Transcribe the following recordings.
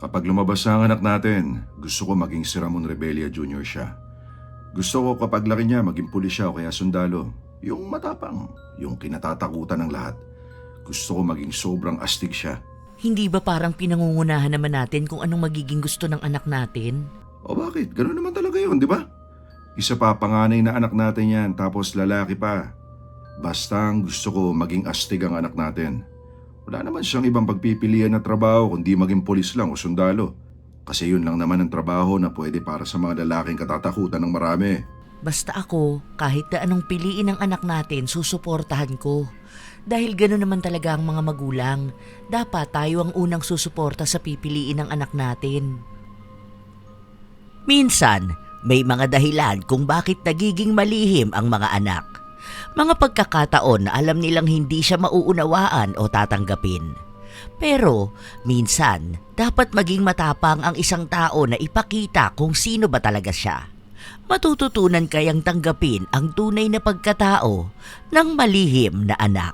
Kapag lumabas na ang anak natin, gusto ko maging si Ramon Rebella Jr. siya. Gusto ko kapag laki niya maging pulis siya o kaya sundalo. Yung matapang, yung kinatatakutan ng lahat. Gusto ko maging sobrang astig siya. Hindi ba parang pinangungunahan naman natin kung anong magiging gusto ng anak natin? O bakit? Ganun naman talaga yun, di ba? Isa pa panganay na anak natin yan, tapos lalaki pa. Basta ang gusto ko maging astig ang anak natin. Wala naman siyang ibang pagpipilian na trabaho kundi maging pulis lang o sundalo. Kasi yun lang naman ang trabaho na pwede para sa mga lalaking katatakutan ng marami. Basta ako, kahit na anong piliin ng anak natin, susuportahan ko. Dahil gano'n naman talaga ang mga magulang. Dapat tayo ang unang susuporta sa pipiliin ng anak natin. Minsan, may mga dahilan kung bakit nagiging malihim ang mga anak. Mga pagkakataon na alam nilang hindi siya mauunawaan o tatanggapin. Pero, minsan, dapat maging matapang ang isang tao na ipakita kung sino ba talaga siya. Matututunan kayang tanggapin ang tunay na pagkatao ng malihim na anak.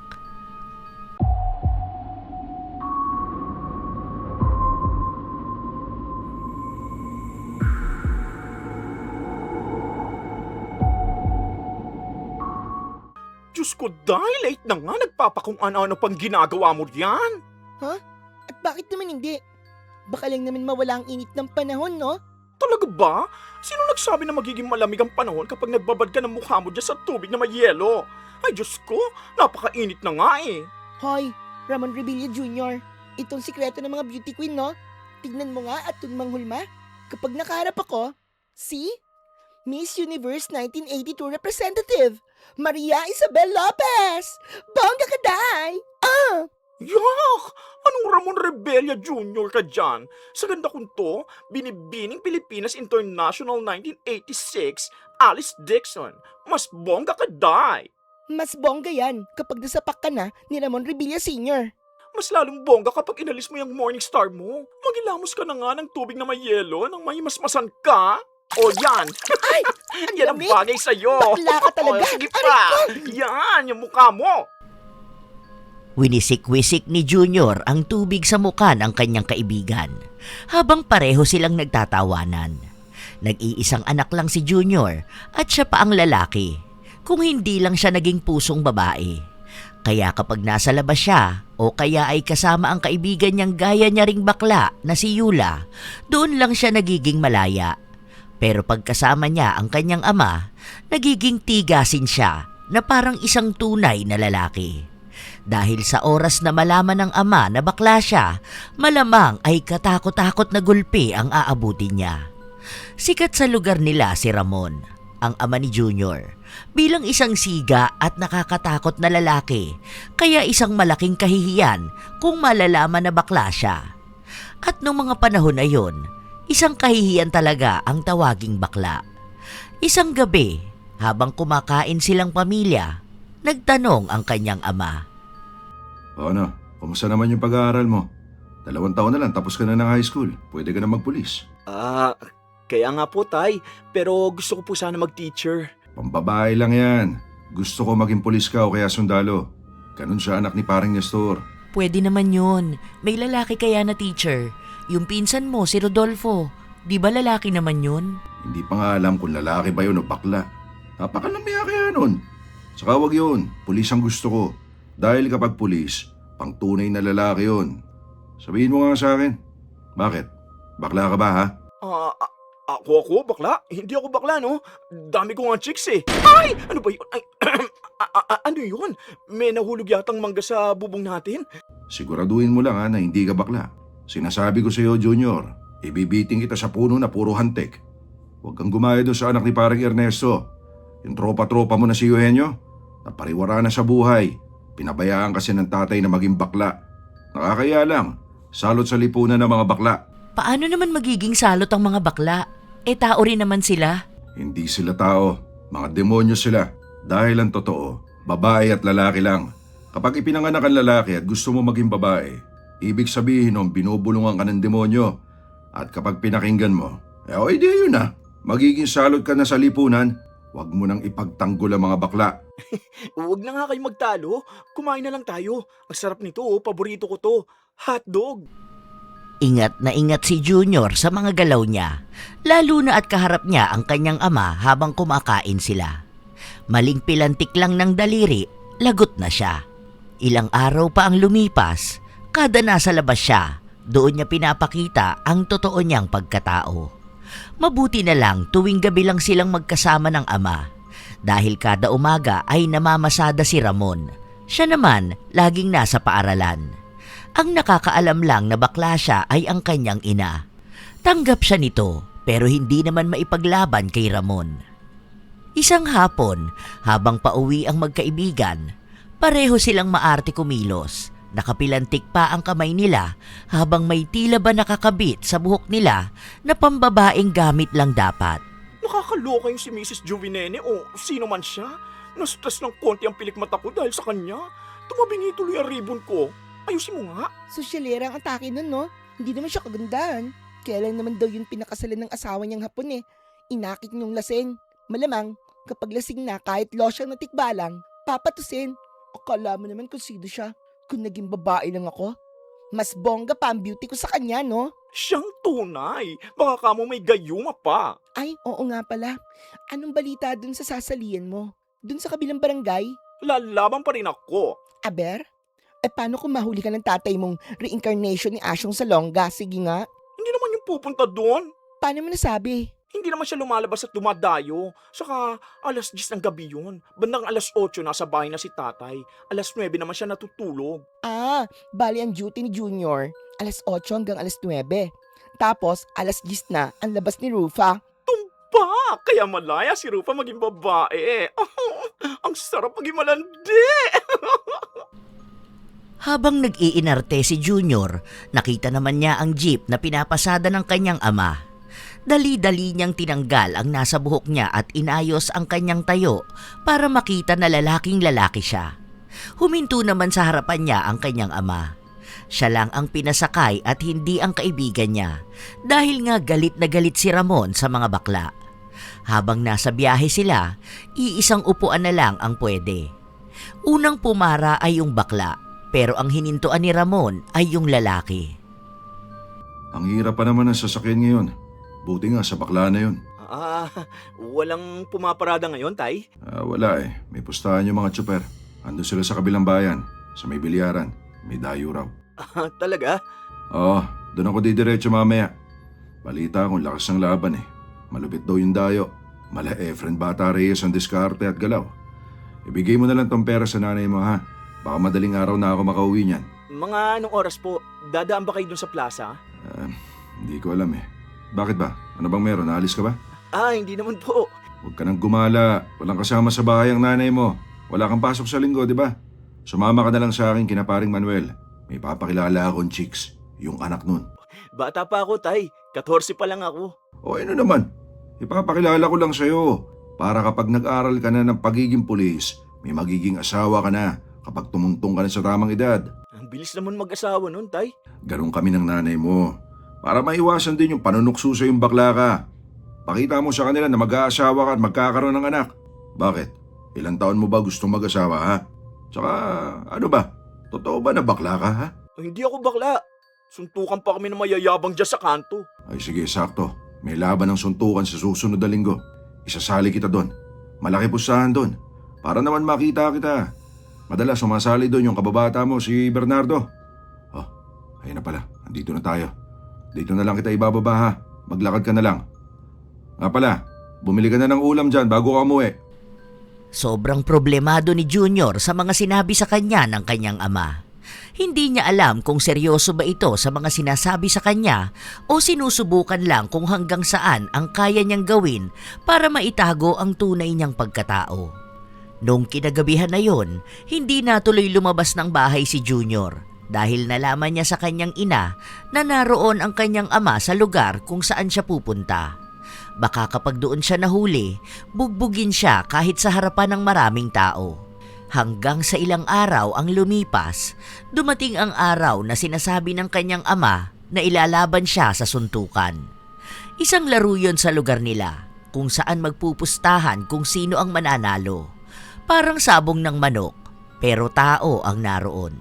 Diyos ko, dahil late na nga, nagpapakung ano-ano pang ginagawa mo diyan. Ha? At bakit naman hindi? Baka lang naman mawala ang init ng panahon, no? Talaga ba? Sino nagsabi na magiging malamig ang panahon kapag nagbabad ka ng mukha mo dyan sa tubig na may yelo? Ay Diyos ko, napakainit na nga eh. Hoy, Ramon Rebilla Jr., itong sikreto ng mga beauty queen, no? Tignan mo nga at manghulma. Kapag nakaharap ako, see? Miss Universe 1982 representative, Maria Isabel Lopez! Bongga ka, day! Yak! Anong Ramon Rebella Jr. ka dyan? Sa ganda kong to, Binibining Pilipinas International 1986, Alice Dixon. Mas bongga ka, day! Mas bongga yan kapag nasapak ka na ni Ramon Rebilla Sr. Mas lalong bongga kapag inalis mo yung morning star mo. Magilamos ka na nga ng tubig na may yelo nang may masmasan ka. O yan! Ay! Yan ang lamig! bagay sa'yo! Bakla ka talaga! O, sige pa! Yan! Yung mukha mo! Winisik-wisik ni Junior ang tubig sa mukha ng kanyang kaibigan, habang pareho silang nagtatawanan. Nag-iisang anak lang si Junior at siya pa ang lalaki, kung hindi lang siya naging pusong babae. Kaya kapag nasa labas siya o kaya ay kasama ang kaibigan niyang gaya niya ring bakla na si Yula, doon lang siya nagiging malaya. Pero pagkasama niya ang kanyang ama, nagiging tigasin siya na parang isang tunay na lalaki. Dahil sa oras na malaman ng ama na bakla siya, malamang ay katakot-takot na gulpi ang aabutin niya. Sikat sa lugar nila si Ramon, ang ama ni Junior, bilang isang siga at nakakatakot na lalaki, kaya isang malaking kahihiyan kung malalaman na bakla siya. At nung mga panahon na yon, isang kahihiyan talaga ang tawaging bakla. Isang gabi, habang kumakain silang pamilya, nagtanong ang kanyang ama. O ano, kumusta naman yung pag-aaral mo? 2 taon na lang tapos ka na ng high school. Pwede ka na magpulis. Kaya nga po, tay. Pero gusto ko po sana mag-teacher. Pambabae lang yan. Gusto ko maging pulis ka o kaya sundalo. Ganun siya anak ni paring Nestor. Pwede naman yun. May lalaki kaya na teacher. Yung pinsan mo, si Rodolfo. Di ba lalaki naman yun? Hindi pa nga alam kung lalaki ba yun o bakla. Napakalamaya kaya nun. Saka wag yun, pulis ang gusto ko. Dahil kapag pulis, pang tunay na lalaki yun. Sabihin mo nga sa akin. Bakit? Bakla ka ba ha? Ako, bakla? Hindi ako bakla, no? Dami ko nga chicks eh. Ay! Ano ba yun? Ay, ano yun? May nahulog yatang mangga sa bubong natin? Siguraduhin mo lang ha na hindi ka bakla. Sinasabi ko sa iyo, Junior, ibibiting kita sa puno na puro hantik. Huwag kang gumaya doon sa anak ni parang Ernesto. Yung tropa-tropa mo na si Eugenio, napariwara na sa buhay. Pinabayaan kasi ng tatay na maging bakla. Nakakaya lang, salot sa lipunan ng mga bakla. Paano naman magiging salot ang mga bakla? Tao rin naman sila. Hindi sila tao, mga demonyo sila. Dahil ang totoo, babae at lalaki lang. Kapag ipinanganak ang lalaki at gusto mo maging babae, ibig sabihin nun binubulungan ka ng demonyo. At kapag pinakinggan mo, idea yun ah. Magiging salot ka na sa lipunan. Huwag mo nang ipagtanggol ang mga bakla. Huwag na nga kayo magtalo. Kumain na lang tayo. Ang sarap nito, paborito ko to. Hotdog. Ingat na ingat si Junior sa mga galaw niya, lalo na at kaharap niya ang kanyang ama habang kumakain sila. Maling pilantik lang ng daliri, lagot na siya. Ilang araw pa ang lumipas, kada nasa labas siya, doon niya pinapakita ang totoo niyang pagkatao. Mabuti na lang tuwing gabi lang silang magkasama ng ama, dahil kada umaga ay namamasada si Ramon. Siya naman laging nasa paaralan. Ang nakakaalam lang na bakla siya ay ang kanyang ina. Tanggap siya nito pero hindi naman maipaglaban kay Ramon. Isang hapon, habang pauwi ang magkaibigan, pareho silang maarte kumilos. Nakapilantik pa ang kamay nila habang may tila ba nakakabit sa buhok nila na pambabaeng gamit lang dapat. Nakakaloka yung si Mrs. Juvinene o sino man siya. Na-stress ng konti ang pilik mata ko dahil sa kanya. Tumabingi tuloy ang ribbon ko. Ayusin mo nga. Sosyalera ang atake nun, no? Hindi naman siya kagandahan. Kaya lang naman daw yun pinakasalan ng asawa niyang hapon eh. Inakit niyong lasing. Malamang, kapag lasing na kahit losyang na tikbalang, papatusin. Akala mo naman kung sino siya. Kung naging babae lang ako. Mas bongga pa ang beauty ko sa kanya, no? Siyang tunay. Baka kamo may gayuma pa. Ay, oo nga pala. Anong balita dun sa sasalian mo? Dun sa kabilang barangay? Lalaban pa rin ako. Aber? Paano kung mahuli ka ng tatay mong reincarnation ni Asyong Salonga? Sige nga. Hindi naman yung pupunta doon. Paano mo nasabi? Hindi naman siya lumalabas at dumadayo. Saka alas 10 ng gabi yun. Bandang alas 8 nasa bahay na si tatay. Alas 9 naman siya natutulog. Bali ang duty ni Junior. Alas 8 hanggang alas 9. Tapos, alas 10 na ang labas ni Rufa. Tumba! Kaya malaya si Rufa maging babae. Ang sarap maging malandi. Habang nag-iinarte si Junior, nakita naman niya ang jeep na pinapasada ng kanyang ama. Dali-dali niyang tinanggal ang nasa buhok niya at inayos ang kanyang tayo para makita na lalaking lalaki siya. Huminto naman sa harapan niya ang kanyang ama. Siya lang ang pinasakay at hindi ang kaibigan niya dahil nga galit na galit si Ramon sa mga bakla. Habang nasa biyahe sila, iisang upuan na lang ang pwede. Unang pumara ay yung bakla, pero ang hinintuan ni Ramon ay yung lalaki. Ang hirap pa naman ng sasakyan ngayon. Buti nga sa bakla na yun. Walang pumaparada ngayon, tay? Wala eh. May pustahan yung mga tsuper. Ando sila sa kabilang bayan, sa may bilyaran. May dayo raw. Talaga? Oo, doon ako didiretso mamaya. Balita akong lakas ng laban eh. Malupit daw yung dayo. Mala Efren Bata Reyes ang diskarte at galaw. Ibigay mo na lang tong pera sa nanay mo ha. Baka madaling araw na ako makauwi niyan. Mga anong oras po? Dadaan ba kayo dun sa plaza? Hindi ko alam eh. Bakit ba? Ano bang meron? Naalis ka ba? Hindi naman po. Huwag ka nang gumala. Walang kasama sa bahay ang nanay mo. Wala kang pasok sa linggo, di ba? Sumama ka na lang sa akin kina paring Manuel. May papakilala akong chicks. Yung anak nun. Bata pa ako, tay. 14 pa lang ako. O ano naman? Ipapakilala ko lang sa'yo. Para kapag nag-aral ka na ng pagiging pulis, may magiging asawa ka na kapag tumungtong ka na sa tamang edad. Ang bilis naman mag-asawa nun, tay. Ganun kami ng nanay mo. Para maiwasan din yung panunukso sa yung bakla ka. Pakita mo sa kanila na mag-aasawa ka at magkakaroon ng anak. Bakit? Ilang taon mo ba gustong mag-asawa ha? Tsaka ano ba? Totoo ba na bakla ka ha? Hindi ako bakla. Suntukan pa kami ng mayayabang dyan sa kanto. Ay sige, sakto. May laban ng suntukan sa susunod na linggo. Isasali kita doon. Malaki pustahan doon. Para naman makita kita. Madalas sumasali doon yung kababata mo, si Bernardo. Oh, ayun na pala. Andito na tayo. Dito na lang kita ibababa ha. Maglakad ka na lang. Nga pala, bumili ka na ng ulam dyan bago ka umuwi. Sobrang problemado ni Junior sa mga sinabi sa kanya ng kanyang ama. Hindi niya alam kung seryoso ba ito sa mga sinasabi sa kanya o sinusubukan lang kung hanggang saan ang kaya niyang gawin para maitago ang tunay niyang pagkatao. Noong kinagabihan na yon, hindi natuloy lumabas ng bahay si Junior dahil nalaman niya sa kanyang ina na naroon ang kanyang ama sa lugar kung saan siya pupunta. Baka kapag doon siya nahuli, bugbugin siya kahit sa harapan ng maraming tao. Hanggang sa ilang araw ang lumipas, dumating ang araw na sinasabi ng kanyang ama na ilalaban siya sa suntukan. Isang laro yon sa lugar nila, kung saan magpupustahan kung sino ang mananalo. Parang sabong ng manok, pero tao ang naroon.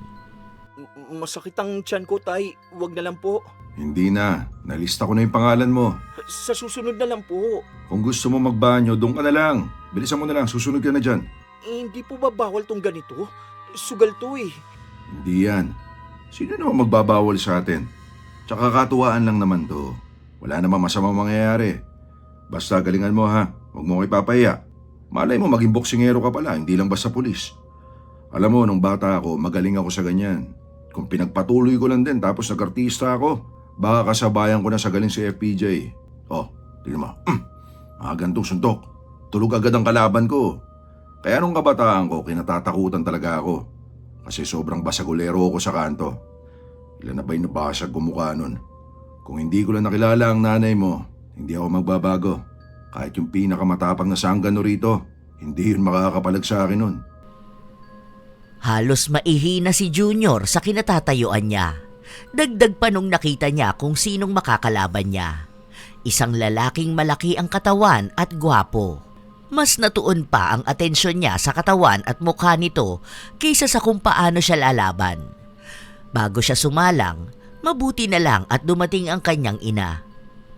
Masakit ang tiyan ko, tay. Huwag na lang po. Hindi na. Nalista ko na yung pangalan mo. Sa susunod na lang po. Kung gusto mo magbanyo, doon ka na lang. Bilisan mo na lang, susunod ka na dyan. Hindi po ba bawal tong ganito? Sugal to eh. Hindi yan. Sino naman magbabawal sa atin? Tsaka katuwaan lang naman to. Wala namang masamang mangyayari. Basta galingan mo ha. Huwag mo ko ipapahiya. Malay mo maging boksingero ka pala, hindi lang basta pulis. Alam mo, nung bata ako, magaling ako sa ganyan. Kung pinagpatuloy ko lang din tapos nag-artista ako, baka kasabayan ko na sa galing si FPJ. Oh, tingnan mo. Mga gantong suntok. Tulog agad ang kalaban ko. Kaya nung kabataan ko, kinatatakutan talaga ako. Kasi sobrang basagulero ako sa kanto. Ilan na ba'y nabasag ko mukha nun? Kung hindi ko lang nakilala ang nanay mo, hindi ako magbabago. Kahit yung pinakamatapang na sanggano rito, hindi yun makakapalag sa akin nun. Halos maihina si Junior sa kinatatayuan niya. Dagdag pa nung nakita niya kung sinong makakalaban niya. Isang lalaking malaki ang katawan at gwapo. Mas natuon pa ang atensyon niya sa katawan at mukha nito kaysa sa kung paano siya lalaban. Bago siya sumalang, mabuti na lang at dumating ang kanyang ina.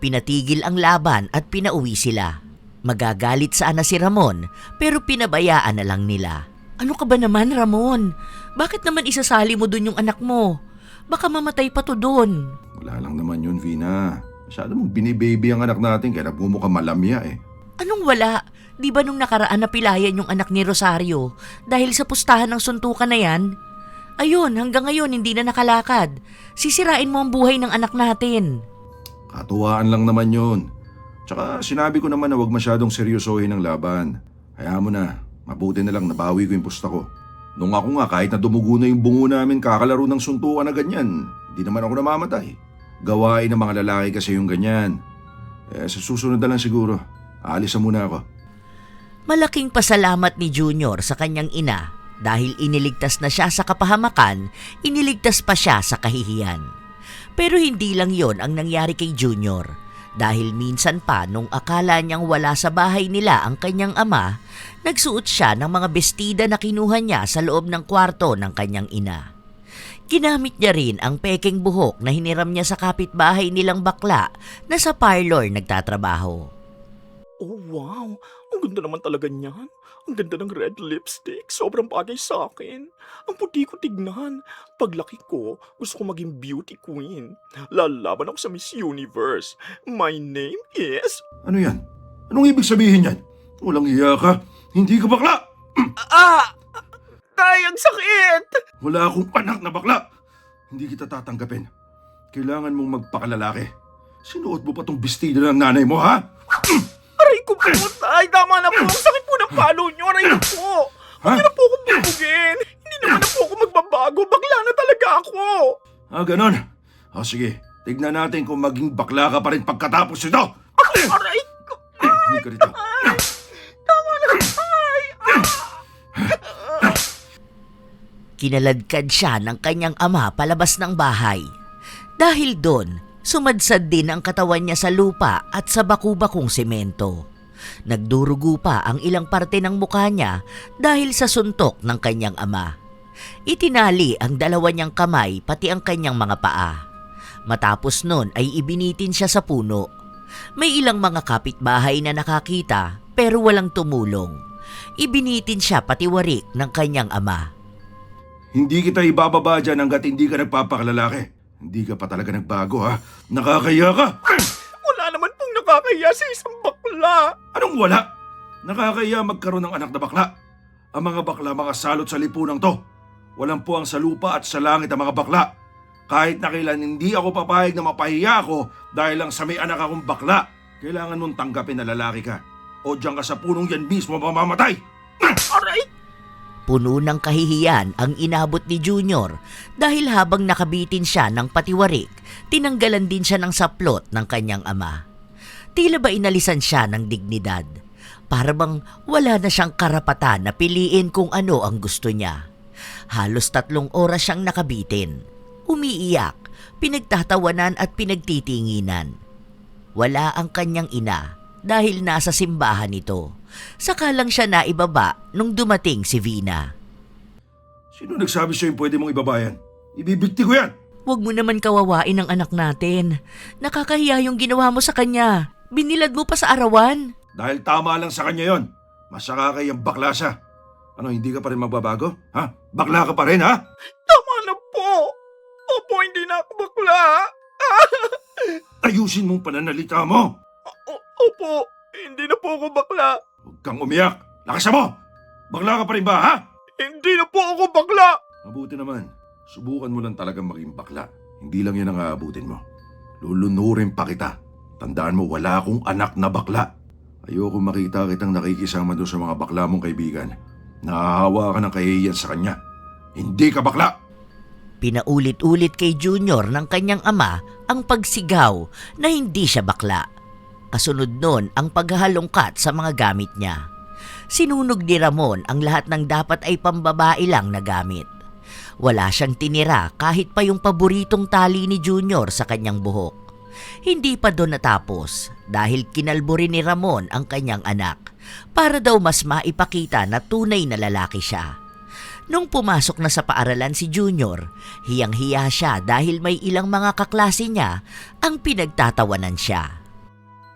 Pinatigil ang laban at pinauwi sila. Magagalit sana si Ramon pero pinabayaan na lang nila. Ano ka ba naman, Ramon? Bakit naman isasali mo dun yung anak mo? Baka mamatay pa to dun. Wala lang naman yun, Vina. Masyado mong binibaby ang anak natin kaya nagmumukha malamya eh. Anong wala? Di ba nung nakaraan napilayan yung anak ni Rosario dahil sa pustahan ng suntukan na yan? Ayun, hanggang ngayon hindi na nakalakad. Sisirain mo ang buhay ng anak natin. Katuwaan lang naman yun. Tsaka sinabi ko naman na huwag masyadong seryosohin ang laban. Hayaan mo na, mabuti na lang nabawi ko yung pusta ko. Nung ako nga kahit na dumugo na yung bungo namin kakalaro ng suntukan na ganyan, hindi naman ako namamatay. Gawain ng mga lalaki kasi yung ganyan. Sa susunod na lang siguro, aalis na muna ako. Malaking pasalamat ni Junior sa kanyang ina dahil iniligtas na siya sa kapahamakan, iniligtas pa siya sa kahihiyan. Pero hindi lang yon ang nangyari kay Junior dahil minsan pa nung akala niyang wala sa bahay nila ang kanyang ama, nagsuot siya ng mga bestida na kinuha niya sa loob ng kwarto ng kanyang ina. Ginamit niya rin ang peking buhok na hiniram niya sa kapitbahay nilang bakla na sa parlor nagtatrabaho. Oh wow, ang ganda naman talaga niyan. Ang ganda ng red lipstick, sobrang bagay sa akin. Ang puti ko tignan. Paglaki ko, gusto ko maging beauty queen. Lalaban ako sa Miss Universe. My name is... Ano yan? Anong ibig sabihin yan? Walang iya ka. Hindi ka bakla. Tay, ang sakit! Wala akong anak na bakla. Hindi kita tatanggapin. Kailangan mong magpakalalaki. Sinuot mo pa tong bestida ng nanay mo, ha? Aray ko po, tay. Tama na po. Ang sakit po ng palo niyo. Aray ko po. Huwag niyo na po akong bubugin. Hindi naman na po ako magbabago. Bagla na talaga ako. Ganon. Sige. Tignan natin kung maging bakla ka pa rin pagkatapos ito. Aray ko. Hindi ka rito. Tama na, tay. Kinaladkad siya ng kanyang ama palabas ng bahay. Dahil doon, sumadsad din ang katawan niya sa lupa at sa baku-bakong semento. Nagdurugo pa ang ilang parte ng mukha niya dahil sa suntok ng kanyang ama. Itinali ang dalawa niyang kamay pati ang kanyang mga paa. Matapos nun ay ibinitin siya sa puno. May ilang mga kapitbahay na nakakita pero walang tumulong. Ibinitin siya pati warik ng kanyang ama. Hindi kita ibababa dyan hanggat hindi ka nagpapakalalaki. Hindi ka pa talaga nagbago, ha? Nakakaya ka! Wala naman pong nakakaya sa isang bakla. Anong wala? Nakakaya magkaroon ng anak na bakla. Ang mga bakla, mga salot sa lipunang to. Walang puwang sa lupa at sa langit ang mga bakla. Kahit na kailan hindi ako papayag na mapahiya ako dahil lang sa may anak akong bakla. Kailangan mong tanggapin na lalaki ka. O diyan ka sa punong yan mismo mamamatay. Aray! Puno ng kahihiyan ang inabot ni Junior dahil habang nakabitin siya ng patiwarik, tinanggalan din siya ng saplot ng kanyang ama. Tila ba inalisan siya ng dignidad? Para bang wala na siyang karapatan na piliin kung ano ang gusto niya. Halos 3 oras siyang nakabitin. Umiiyak, pinagtatawanan at pinagtitinginan. Wala ang kanyang ina dahil nasa simbahan ito. Saka lang siya naibaba nung dumating si Vina. Sino nagsabi sa'yo pwede mong ibabayan? Ibibigti ko yan! Huwag mo naman kawawain ang anak natin. Nakakahiya yung ginawa mo sa kanya. Binilad mo pa sa arawan. Dahil tama lang sa kanya yon. Mas nakakayang bakla siya. Ano, hindi ka pa rin magbabago? Ha? Bakla ka pa rin, ha? Tama na po! Opo, hindi na ako bakla! Ayusin mong pananalita mo! Opo, hindi na po ako bakla! Huwag kang umiyak! Lakasan mo! Bakla ka pa rin ba, ha? Hindi na po ako bakla! Mabuti naman. Subukan mo lang talagang maging bakla. Hindi lang yan ang aabutin mo. Lulunurin pa kita. Tandaan mo, wala akong anak na bakla. Ayoko makita kitang nakikisama doon sa mga bakla mong kaibigan. Nahahawa ka ng kahihiyan sa kanya. Hindi ka bakla! Pinaulit-ulit kay Junior ng kanyang ama ang pagsigaw na hindi siya bakla. Kasunod nun ang paghahalongkat sa mga gamit niya. Sinunog ni Ramon ang lahat ng dapat ay pambabae lang na gamit. Wala siyang tinira kahit pa yung paboritong tali ni Junior sa kanyang buhok. Hindi pa doon natapos dahil kinalbo rin ni Ramon ang kanyang anak para daw mas maipakita na tunay na lalaki siya. Nung pumasok na sa paaralan si Junior, hiyang-hiya siya dahil may ilang mga kaklase niya ang pinagtatawanan siya.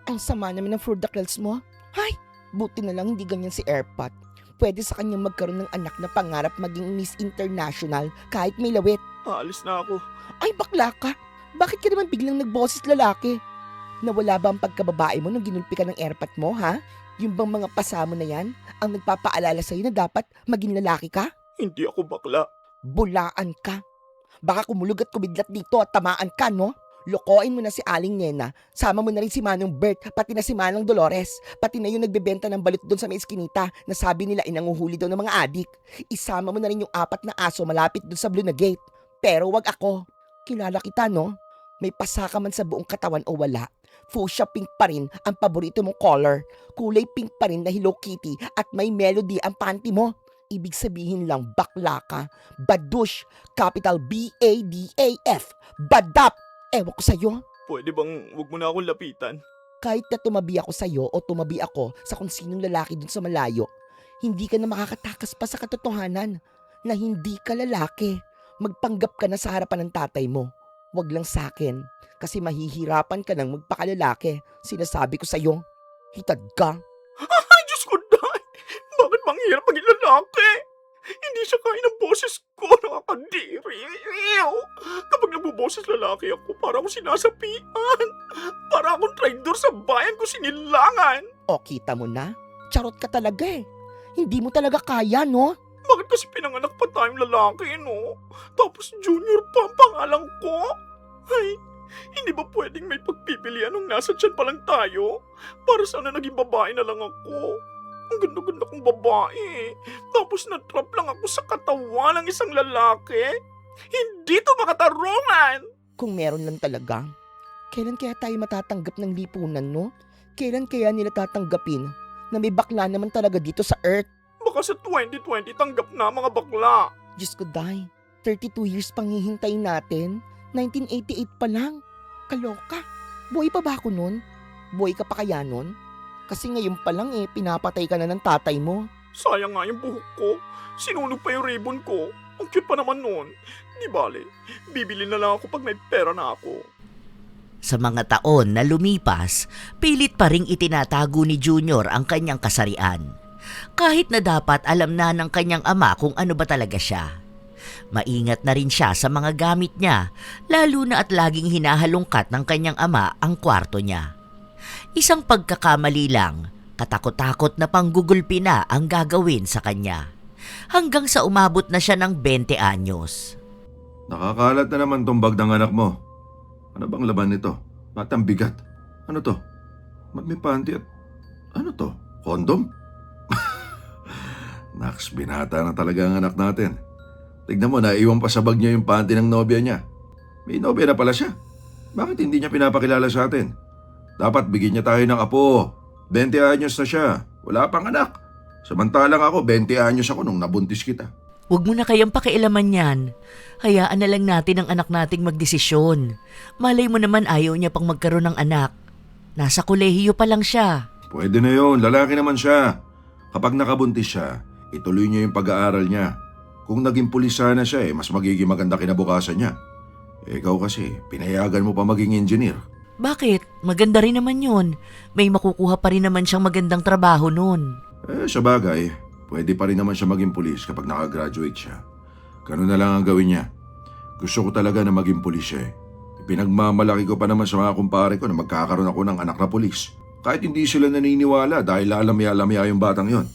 Ang sama naman ng fruit mo. Hay, buti na lang hindi ganyan si Airpot. Pwede sa kanyang magkaroon ng anak na pangarap maging Miss International kahit may lawit. Aalis na ako. Ay, bakla ka. Bakit ka naman biglang nagboses lalaki? Nawala ba ang pagkababae mo nung ginulpi ka ng Airpot mo, ha? Yung bang mga pasamo na yan ang nagpapaalala sa'yo na dapat maging lalaki ka? Hindi ako bakla. Bulaan ka. Baka kumulog at kumidlat dito at tamaan ka, no? Lokoin mo na si Aling Nena, sama mo na rin si Manong Bert, pati na si Manong Dolores, pati na yung nagbebenta ng balut doon sa may eskinita na sabi nila inanguhuli daw ng mga adik. Isama mo na rin yung 4 na aso malapit doon sa Blue na Gate. Pero wag ako. Kilala kita, no? May pasa ka man sa buong katawan o wala. Fuchsia pink pa rin ang paborito mong color. Kulay pink pa rin na Hello Kitty at may melody ang panty mo. Ibig sabihin lang bakla ka. Badush, capital B-A-D-A-F. Badap! Ewan ko sa'yo. Pwede bang wag mo na akong lapitan? Kahit na tumabi ako sa'yo o tumabi ako sa kung sinong lalaki dun sa malayo, hindi ka na makakatakas pa sa katotohanan na hindi ka lalaki. Magpanggap ka na sa harapan ng tatay mo. Wag lang sa'kin kasi mahihirapan ka nang magpakalalaki. Sinasabi ko sa'yo, hitad ka. Ay, Diyos ko, Day! Bakit bang hirap maging lalaki? Hindi siya kaya ng boses ko, nakakadiri. Ew! Kapag nagbuboses lalaki ako, para akong sinasapian. Para akong traidor sa bayan ko sinilangan. O kita mo na, charot ka talaga eh. Hindi mo talaga kaya, no? Bakit kasi pinanganak pa tayong lalaki, no? Tapos junior pa ang pangalan ko? Ay, hindi ba pwedeng may pagpipilian nung nasa tiyan pa lang tayo? Para sana naging babae na lang ako. Ang ganda-ganda kong babae. Tapos natrap lang ako sa katawan ng isang lalaki. Hindi to makatarungan! Kung meron lang talaga, kailan kaya tayo matatanggap ng lipunan, no? Kailan kaya nila tatanggapin na may bakla naman talaga dito sa Earth? Baka sa 2020 tanggap na mga bakla. Diyos ko, Day, 32 years pang hihintayin natin. 1988 pa lang. Kaloka. Buhay pa ba ako nun? Buhay ka pa kaya nun? Kasi ngayon pa lang pinapatay ka na ng tatay mo. Sayang nga yung buhok ko. Sinunog pa yung ribbon ko. Ang cute pa naman nun. Di bale, bibili na lang ako pag may pera na ako. Sa mga taon na lumipas, pilit pa ring itinatago ni Junior ang kanyang kasarian. Kahit na dapat alam na ng kanyang ama kung ano ba talaga siya. Maingat na rin siya sa mga gamit niya, lalo na at laging hinahalungkat ng kanyang ama ang kwarto niya. Isang pagkakamali lang, katakot-takot na panggugulpi na ang gagawin sa kanya. Hanggang sa umabot na siya ng 20 anyos. Nakakalat na naman tong bag ng anak mo. Ano bang laman nito? Ba't ang bigat? Ano to? May panty at... Ano to? Kondom? Naks, binata na talaga ang anak natin. Tignan mo, naiwan pa sa bag niya yung panty ng nobya niya. May nobya na pala siya. Bakit hindi niya pinapakilala sa atin? Dapat bigyan niya tayo ng apo. 20 anyos na siya. Wala pang anak. Samantalang ako, 20 anyos ako nung nabuntis kita. Huwag mo na kayang pakialaman yan. Hayaan na lang natin ang anak nating magdesisyon. Malay mo naman ayaw niya pang magkaroon ng anak. Nasa kolehiyo pa lang siya. Pwede na yun, lalaki naman siya. Kapag nakabuntis siya, ituloy niya yung pag-aaral niya. Kung naging pulis sana siya mas magiging maganda kinabukasan niya. Ikaw kasi, pinayagan mo pa maging engineer. Bakit? Maganda rin naman yun. May makukuha pa rin naman siyang magandang trabaho nun. Sa bagay, pwede pa rin naman siya maging pulis kapag nakagraduate siya. Ganun na lang ang gawin niya. Gusto ko talaga na maging pulis siya eh. Pinagmamalaki ko pa naman sa mga kumpare ko na magkakaroon ako ng anak na pulis. Kahit hindi sila naniniwala dahil lalamya-lamya yung batang yon.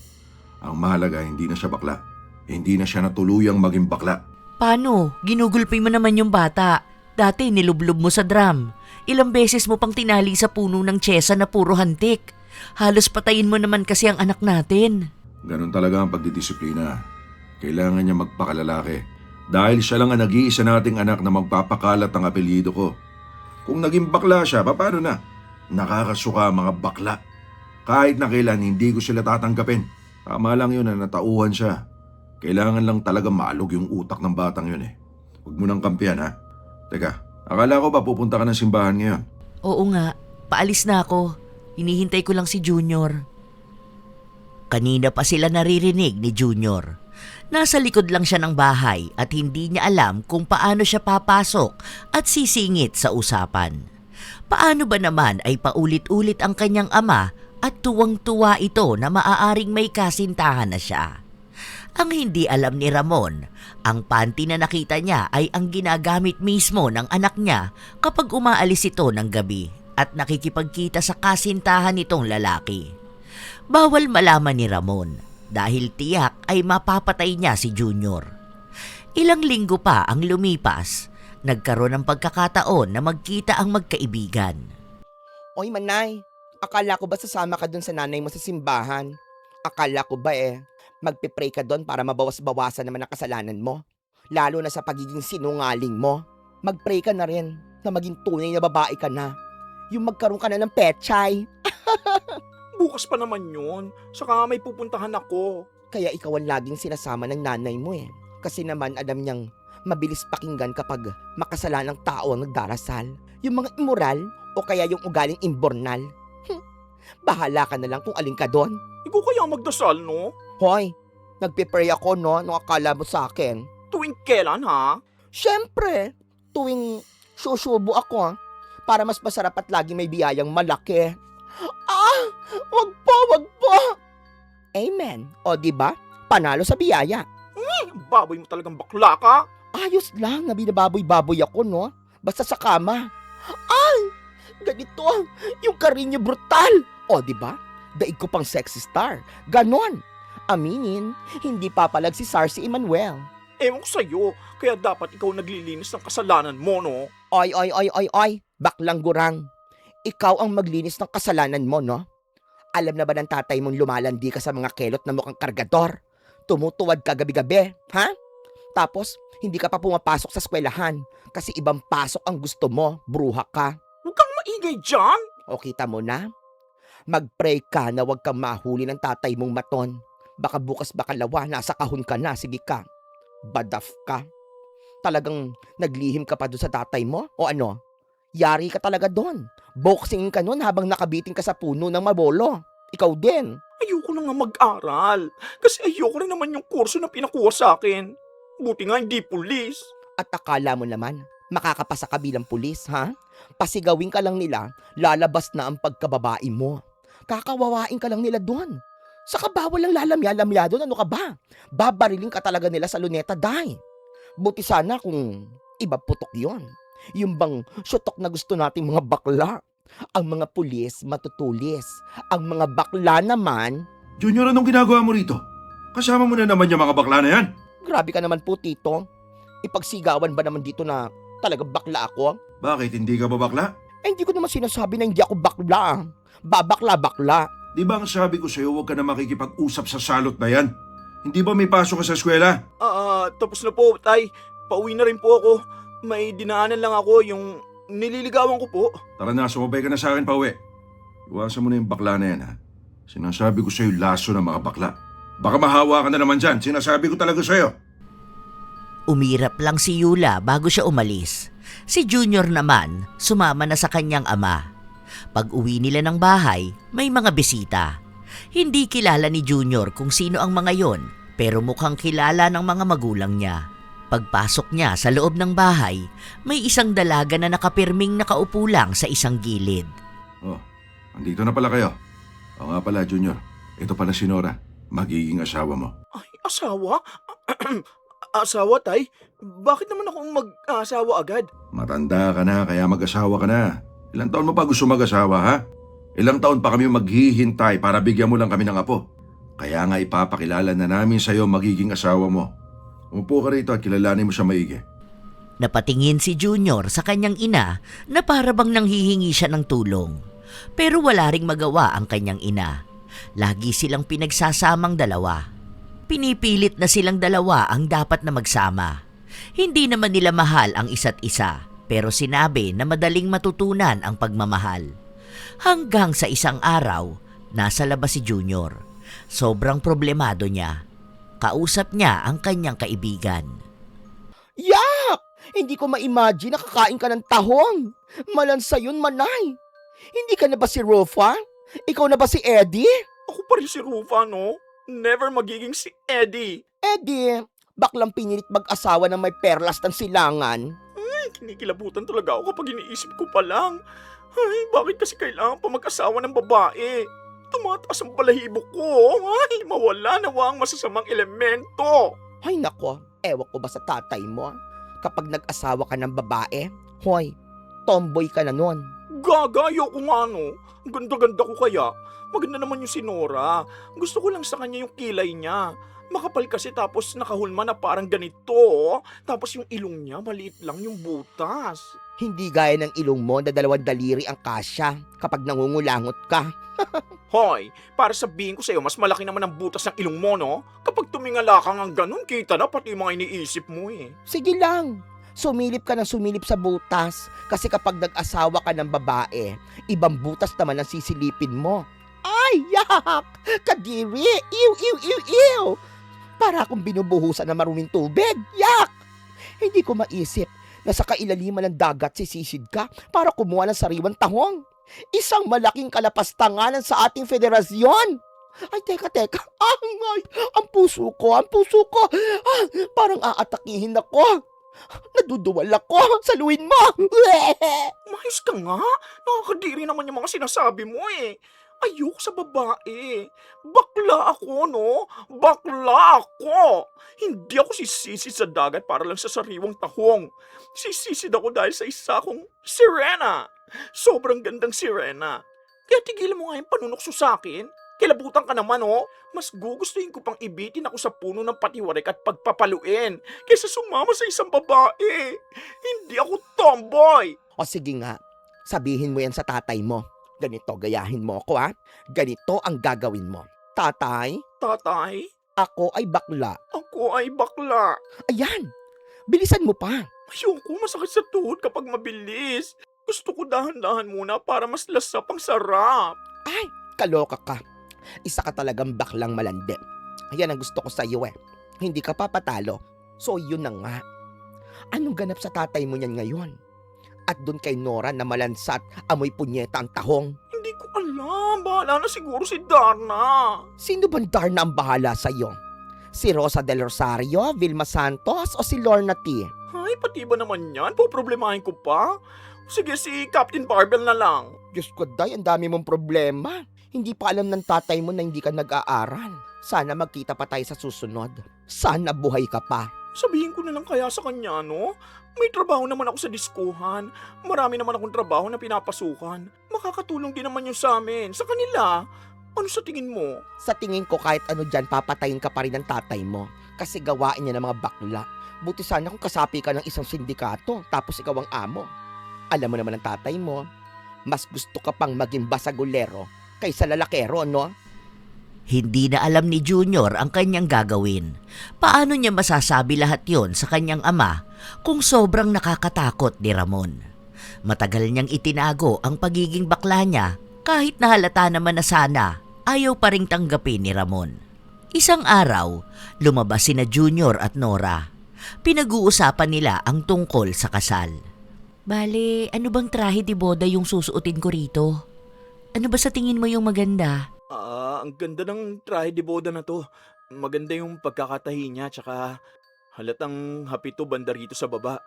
Ang mahalaga, hindi na siya bakla. Hindi na siya natuluyang maging bakla. Paano? Ginugulpi mo naman yung bata. Dati nilublob mo sa drum. Ilang beses mo pang tinali sa puno ng tiyesa na puro hantik. Halos patayin mo naman kasi ang anak natin. Ganun talaga ang pagdidisiplina. Kailangan niya magpakalalaki. Dahil siya lang ang nag-iisa nating anak na magpapakalat ang apelyido ko. Kung naging bakla siya, paano na? Nakakasuka mga bakla. Kahit na kailan, hindi ko sila tatanggapin. Tama lang yun na natauhan siya. Kailangan lang talaga maalog yung utak ng batang yun eh. Huwag mo nang kampihan ha. Teka, akala ko ba pupunta ka ng simbahan ngayon? Oo nga, paalis na ako. Hinihintay ko lang si Junior. Kanina pa sila naririnig ni Junior. Nasa likod lang siya ng bahay at hindi niya alam kung paano siya papasok at sisingit sa usapan. Paano ba naman ay paulit-ulit ang kanyang ama at tuwang-tuwa ito na maaaring may kasintahan na siya. Ang hindi alam ni Ramon, ang panty na nakita niya ay ang ginagamit mismo ng anak niya kapag umaalis ito ng gabi at nakikipagkita sa kasintahan nitong lalaki. Bawal malaman ni Ramon dahil tiyak ay mapapatay niya si Junior. Ilang linggo pa ang lumipas, nagkaroon ng pagkakataon na magkita ang magkaibigan. Oy, Manay, akala ko ba sasama ka dun sa nanay mo sa simbahan? Akala ko ba magpipray ka doon para mabawas-bawasan naman ang kasalanan mo? Lalo na sa pagiging sinungaling mo. Magpray ka na rin na maging tunay na babae ka na. Yung magkaroon ka na ng pechay. Bukas pa naman yun. Saka may pupuntahan ako. Kaya ikaw ang laging sinasama ng nanay mo eh. Kasi naman alam niyang mabilis pakinggan kapag makasalanang tao ang nagdarasal. Yung mga immoral o kaya yung ugaling imbornal. Bahala ka na lang kung alin ka doon. Ikaw kaya magdasal, no? Hoy, nagpipray ako no, nung akala mo sa akin. Tuwing kailan, ha? Siyempre, tuwing susubo ako para mas masarap at lagi may biyayang malaki. Wag po. Amen. O diba? Panalo sa biyaya. Baboy mo talagang bakla ka. Ayos lang na binababoy-baboy ako, no? Basta sa kama. Ay! Ganito, yung karinyo brutal. O diba? Daig ko pang sexy star. Ganon. Aminin, hindi papalag si Sar si Emmanuel. Ewan ko sa'yo, kaya dapat ikaw naglilinis ng kasalanan mo, no? Oy, baklang gurang. Ikaw ang maglinis ng kasalanan mo, no? Alam na ba ng tatay mong lumalandi ka sa mga kelot na mukhang kargador? Tumutuwad ka gabi-gabi, ha? Tapos, hindi ka pa pumapasok sa eskwelahan kasi ibang pasok ang gusto mo, bruha ka. Huwag kang maingay dyan. O kita mo na? Mag-pray ka na huwag kang mahuli ng tatay mong maton. Baka bukas bakalawa, nasa kahon ka na, sige ka. Badaf ka. Talagang naglihim ka pa doon sa tatay mo? O ano? Yari ka talaga doon. Boxing ka noon habang nakabiting ka sa puno ng mabolo. Ikaw din. Ayoko na nga mag-aral. Kasi ayoko rin naman yung kurso na pinakuha sa akin. Buti nga hindi pulis. At akala mo naman, makakapasa ka bilang pulis, ha? Pasigawin ka lang nila, lalabas na ang pagkababae mo. Kakawawain ka lang nila doon. Saka bawal lang lalamya-lamya doon, ano ka ba? Babariling ka talaga nila sa luneta, day. Buti sana kung iba putok yon. Yung bang syutok na gusto nating mga bakla. Ang mga pulis matutulis. Ang mga bakla naman... Junior, anong ginagawa mo rito? Kasama mo na naman yung mga bakla na yan. Grabe ka naman po, Tito. Ipagsigawan ba naman dito na talaga bakla ako? Bakit, hindi ka ba bakla? Hindi ko naman sinasabi na hindi ako bakla. Babakla-bakla. Di ba ang sabi ko sa'yo, huwag ka na makikipag-usap sa salot na yan? Hindi ba may pasok ka sa eskwela? Tapos na po, tay. Pauwi na rin po ako. May dinaanan lang ako, yung nililigawan ko po. Tara na, sumabay ka na sa akin pa uwi. Iwasan mo na yung bakla na yan, ha? Sinasabi ko sa'yo, laso ng mga bakla. Baka mahawa ka na naman dyan. Sinasabi ko talaga sa'yo. Umirap lang si Yula bago siya umalis. Si Junior naman, sumama na sa kanyang ama. Pag uwi nila ng bahay, may mga bisita. Hindi kilala ni Junior kung sino ang mga yon, pero mukhang kilala ng mga magulang niya. Pagpasok niya sa loob ng bahay, may isang dalaga na nakapirming nakaupo lang sa isang gilid. Oh, andito na pala kayo. O nga pala, Junior. Ito pala si Nora. Magiging asawa mo. Ay, asawa? Asawa, tay? Bakit naman ako mag-asawa agad? Matanda ka na, kaya mag-asawa ka na. Ilang taon mo pa gusto mag-asawa, ha? Ilang taon pa kami maghihintay para bigyan mo lang kami ng apo. Kaya nga ipapakilala na namin sa'yo magiging asawa mo. Umupo ka rito at kilalanin mo siya maigi. Napatingin si Junior sa kanyang ina na para bang nanghihingi siya ng tulong. Pero wala ring magawa ang kanyang ina. Lagi silang pinagsasamang dalawa. Pinipilit na silang dalawa ang dapat na magsama. Hindi naman nila mahal ang isa't isa, pero sinabi na madaling matutunan ang pagmamahal. Hanggang sa isang araw, nasa labas si Junior. Sobrang problemado niya. Kausap niya ang kanyang kaibigan. Yak! Hindi ko ma-imagine na kakain ka ng tahong. Malansa yun, manay. Hindi ka na ba si Rufa? Ikaw na ba si Eddie? Ako pa rin si Rufa, no? Never magiging si Eddie. Eddie, baklang pinilit mag-asawa ng may perlas ng silangan. Kinikilabutan talaga ako kapag iniisip ko pa lang. Ay, bakit kasi kailangan pa mag-asawa ng babae? Tumataas ang balahibo ko. Ay, mawala nawa ang masasamang elemento. Ay nako, ewan ko ba sa tatay mo? Kapag nag-asawa ka ng babae, hoy, tomboy ka na nun. Gagayo ko nga, no? Ang ganda-ganda ko kaya. Maganda naman yung si Nora. Gusto ko lang sa kanya yung kilay niya. Makapal kasi tapos nakahulma na parang ganito. Oh. Tapos yung ilong niya, maliit lang yung butas. Hindi gaya ng ilong mo na 2 daliri ang kasya kapag nangungulangot ka. Hoy, para sabihin ko sa'yo, mas malaki naman ang butas ng ilong mo, no? Kapag tumingala ka ng ganun, kita na pati yung mga iniisip mo eh. Sige lang, sumilip ka ng sumilip sa butas. Kasi kapag nag-asawa ka ng babae, ibang butas naman ang sisilipin mo. Ay, yak! Kadiri! Ew, ew, ew, ew! Para akong binubuhusan ng maruming tubig. Yak! Hindi ko maisip na sa kailaliman ng dagat sisisid ka para kumuha ng sariwang tahong. Isang malaking kalapastanganan sa ating federasyon. Ay, teka. Ay, ang puso ko. Ah, parang aatakihin ako. Naduduwal ako. Saluin mo. Mahis ka nga. Nakakadiri naman yung mga sinasabi mo eh. Ayoko sa babae. Bakla ako, no? Bakla ako! Hindi ako sisisid sa dagat para lang sa sariwang tahong. Sisisid ako dahil sa isa kong sirena. Sobrang gandang sirena. Kaya tigilan mo nga yung panunokso sa akin. Kilabutan ka naman, oh. Mas gugustuhin ko pang ibitin ako sa puno ng patiwarik at pagpapaluin kaysa sumama sa isang babae. Hindi ako tomboy. O sige nga, sabihin mo yan sa tatay mo. Ganito, gayahin mo ako ha. Ganito ang gagawin mo. Tatay, Tatay, ako ay bakla. ako ay bakla. Ayan, bilisan mo pa. Ayoko, masakit sa tuhod kapag mabilis. Gusto ko dahan-dahan muna para mas lasap ang sarap. Ay, kaloka ka. Isa ka talagang baklang malandi. Ayan ang gusto ko sa iyo eh. Hindi ka papatalo. So yun na nga. Anong ganap sa tatay mo niyan ngayon? At doon kay Nora na malansat amoy punyeta ang tahong. Hindi ko alam. Bahala na siguro si Darna. Sino bang Darna ang bahala sa iyo? Si Rosa del Rosario, Vilma Santos o si Lorna T? Ay, pati ba naman yan? Poproblemahin ko pa? Sige, si Captain Barbell na lang. Diyos ko, Day, ang dami mong problema. Hindi pa alam ng tatay mo na hindi ka nag-aaral. Sana magkita pa tayo sa susunod. Sana buhay ka pa. Sabihin ko na lang kaya sa kanya, no? May trabaho naman ako sa diskuhan. Marami naman akong trabaho na pinapasukan. Makakatulong din naman yun sa amin. Sa kanila. Ano sa tingin mo? Sa tingin ko kahit ano dyan, papatayin ka pa rin ng tatay mo. Kasi gawain niya ng mga bakla. Buti sana kung kasapi ka ng isang sindikato, tapos ikaw ang amo. Alam mo naman ang tatay mo, mas gusto ka pang maging basagulero kaysa lalakero, no? Hindi na alam ni Junior ang kanyang gagawin. Paano niya masasabi lahat yon sa kanyang ama kung sobrang nakakatakot ni Ramon? Matagal niyang itinago ang pagiging bakla niya kahit nahalata naman na sana ayaw pa ring tanggapin ni Ramon. Isang araw, lumabas sina Junior at Nora. Pinag-uusapan nila ang tungkol sa kasal. Bale, ano bang trahe di boda yung susuotin ko rito? Ano ba sa tingin mo yung maganda? Ang ganda ng trahe de boda na to. Maganda yung pagkakatahi niya, tsaka Halatang hapito banda rito sa baba.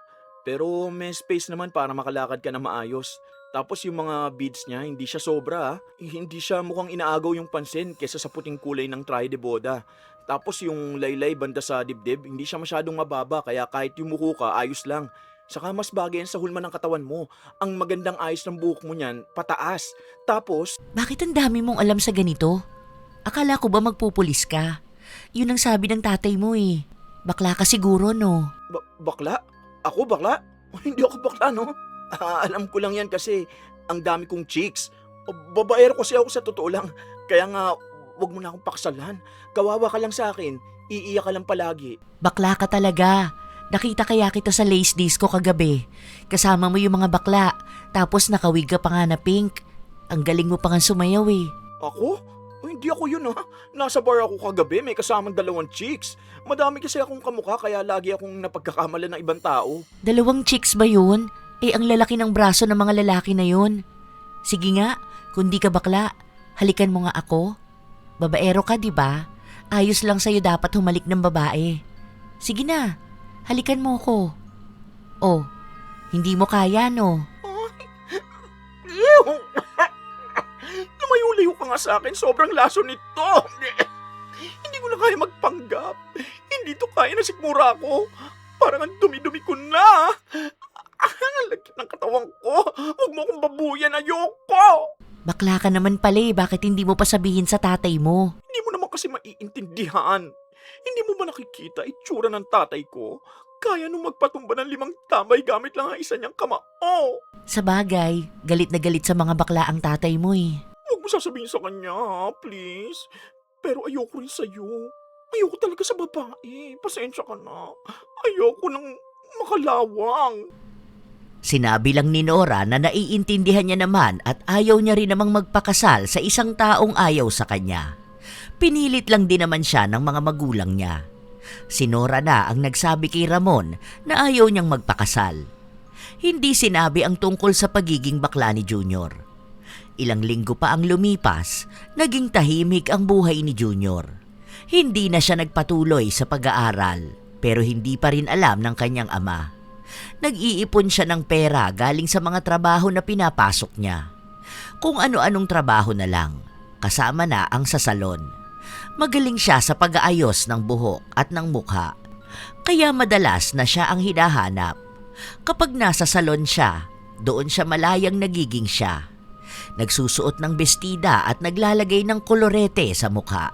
Pero may space naman para makalakad ka na maayos. Tapos yung mga beads niya, hindi siya sobra. Hindi siya mukhang inaagaw yung pansin kesa sa puting kulay ng traje de boda. Tapos yung laylay banda sa dibdib, hindi siya masyadong mababa kaya kahit yumuko ka, ayos lang. Saka mas bagay yan sa hulma ng katawan mo. Ang magandang ayos ng buhok mo niyan, pataas. Tapos, Bakit ang dami mong alam sa ganito? Akala ko ba magpupulis ka? Yun ang sabi ng tatay mo eh. Bakla ka siguro, no? bakla? Ako bakla? Hindi ako bakla, no? Alam ko lang yan kasi ang dami kong chicks. Babaero kasi ako sa totoo lang. Kaya nga, wag mo na akong paksalan. Kawawa ka lang sa akin. Iiyak ka lang palagi. Bakla ka talaga. Nakita kaya kita sa lace disco kagabi. Kasama mo yung mga bakla. Tapos nakawig ka pa nga na pink. Ang galing mo pa nga sumayaw eh. Ako? Hindi ako yun, ha. Nasa bar ako kagabi, may kasamang 2 chicks. Madami kasi akong kamukha kaya lagi akong napagkakamala ng ibang tao. 2 chicks ba yun? Eh ang lalaki ng braso ng mga lalaki na yun. Sige nga, kung di ka bakla, halikan mo nga ako. Babaero ka, di ba? Ayos lang sa'yo dapat humalik ng babae. Sige na, halikan mo ko. Oh, hindi mo kaya, no? Ew! Lumayo-layo ka nga sa akin, sobrang laso nito. Hindi ko na kaya magpanggap. Hindi to kaya na sikmura ko. Parang ang dumi-dumi ko na. Ang lagkit ng katawan ko. Huwag mo akong babuyan, ayoko. Bakla ka naman pala eh, bakit hindi mo pa sabihin sa tatay mo? Hindi mo naman kasi maiintindihan. Hindi mo ba nakikita itsura ng tatay ko? Kaya nung magpatumba ng 5 tambay gamit lang ang isa niyang kamao. Sa bagay, galit na galit sa mga bakla ang tatay mo eh. Huwag mo sasabihin sa kanya, ha? Please. Pero ayoko rin sa'yo. Ayoko talaga sa babae. Pasensya ka na. Ayoko ng makalawang. Sinabi lang ni Nora na naiintindihan niya naman at ayaw niya rin namang magpakasal sa isang taong ayaw sa kanya. Pinilit lang din naman siya ng mga magulang niya. Si Nora na ang nagsabi kay Ramon na ayaw niyang magpakasal. Hindi sinabi ang tungkol sa pagiging bakla ni Junior. Ilang linggo pa ang lumipas, naging tahimik ang buhay ni Junior. Hindi na siya nagpatuloy sa pag-aaral, pero hindi pa rin alam ng kanyang ama. Nag-iipon siya ng pera galing sa mga trabaho na pinapasok niya. Kung ano-anong trabaho na lang, kasama na ang sa salon. Magaling siya sa pag-aayos ng buhok at ng mukha, kaya madalas na siya ang hinahanap. Kapag nasa salon siya, doon siya malayang nagiging siya. Nagsusuot ng bestida at naglalagay ng kolorete sa mukha.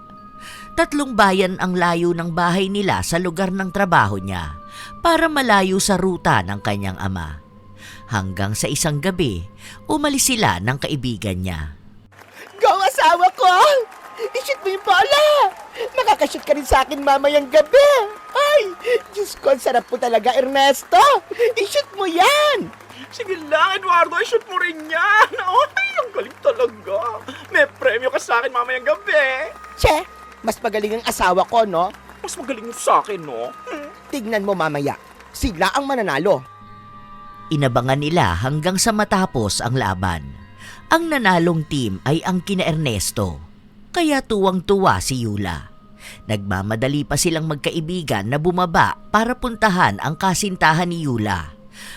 3 bayan ang layo ng bahay nila sa lugar ng trabaho niya para malayo sa ruta ng kanyang ama. Hanggang sa isang gabi, umalis sila ng kaibigan niya. Go, asawa ko! I-shoot mo yung bola! Makakashoot ka rin sa akin mamayang gabi! Ay, Diyos ko, ang sarap po talaga, Ernesto! I-shoot mo yan! Sige lang, Eduardo, i-shoot mo rin yan. Ay, ang galing talaga. May premyo ka sa akin mamayang gabi. Che, mas magaling ang asawa ko, no? Mas magaling yung sa akin, no? Tignan mo mamaya, sila ang mananalo. Inabangan nila hanggang sa matapos ang laban. Ang nanalong team ay ang kina Ernesto, kaya tuwang-tuwa si Yula. Nagmamadali pa silang magkaibigan na bumaba para puntahan ang kasintahan ni Yula.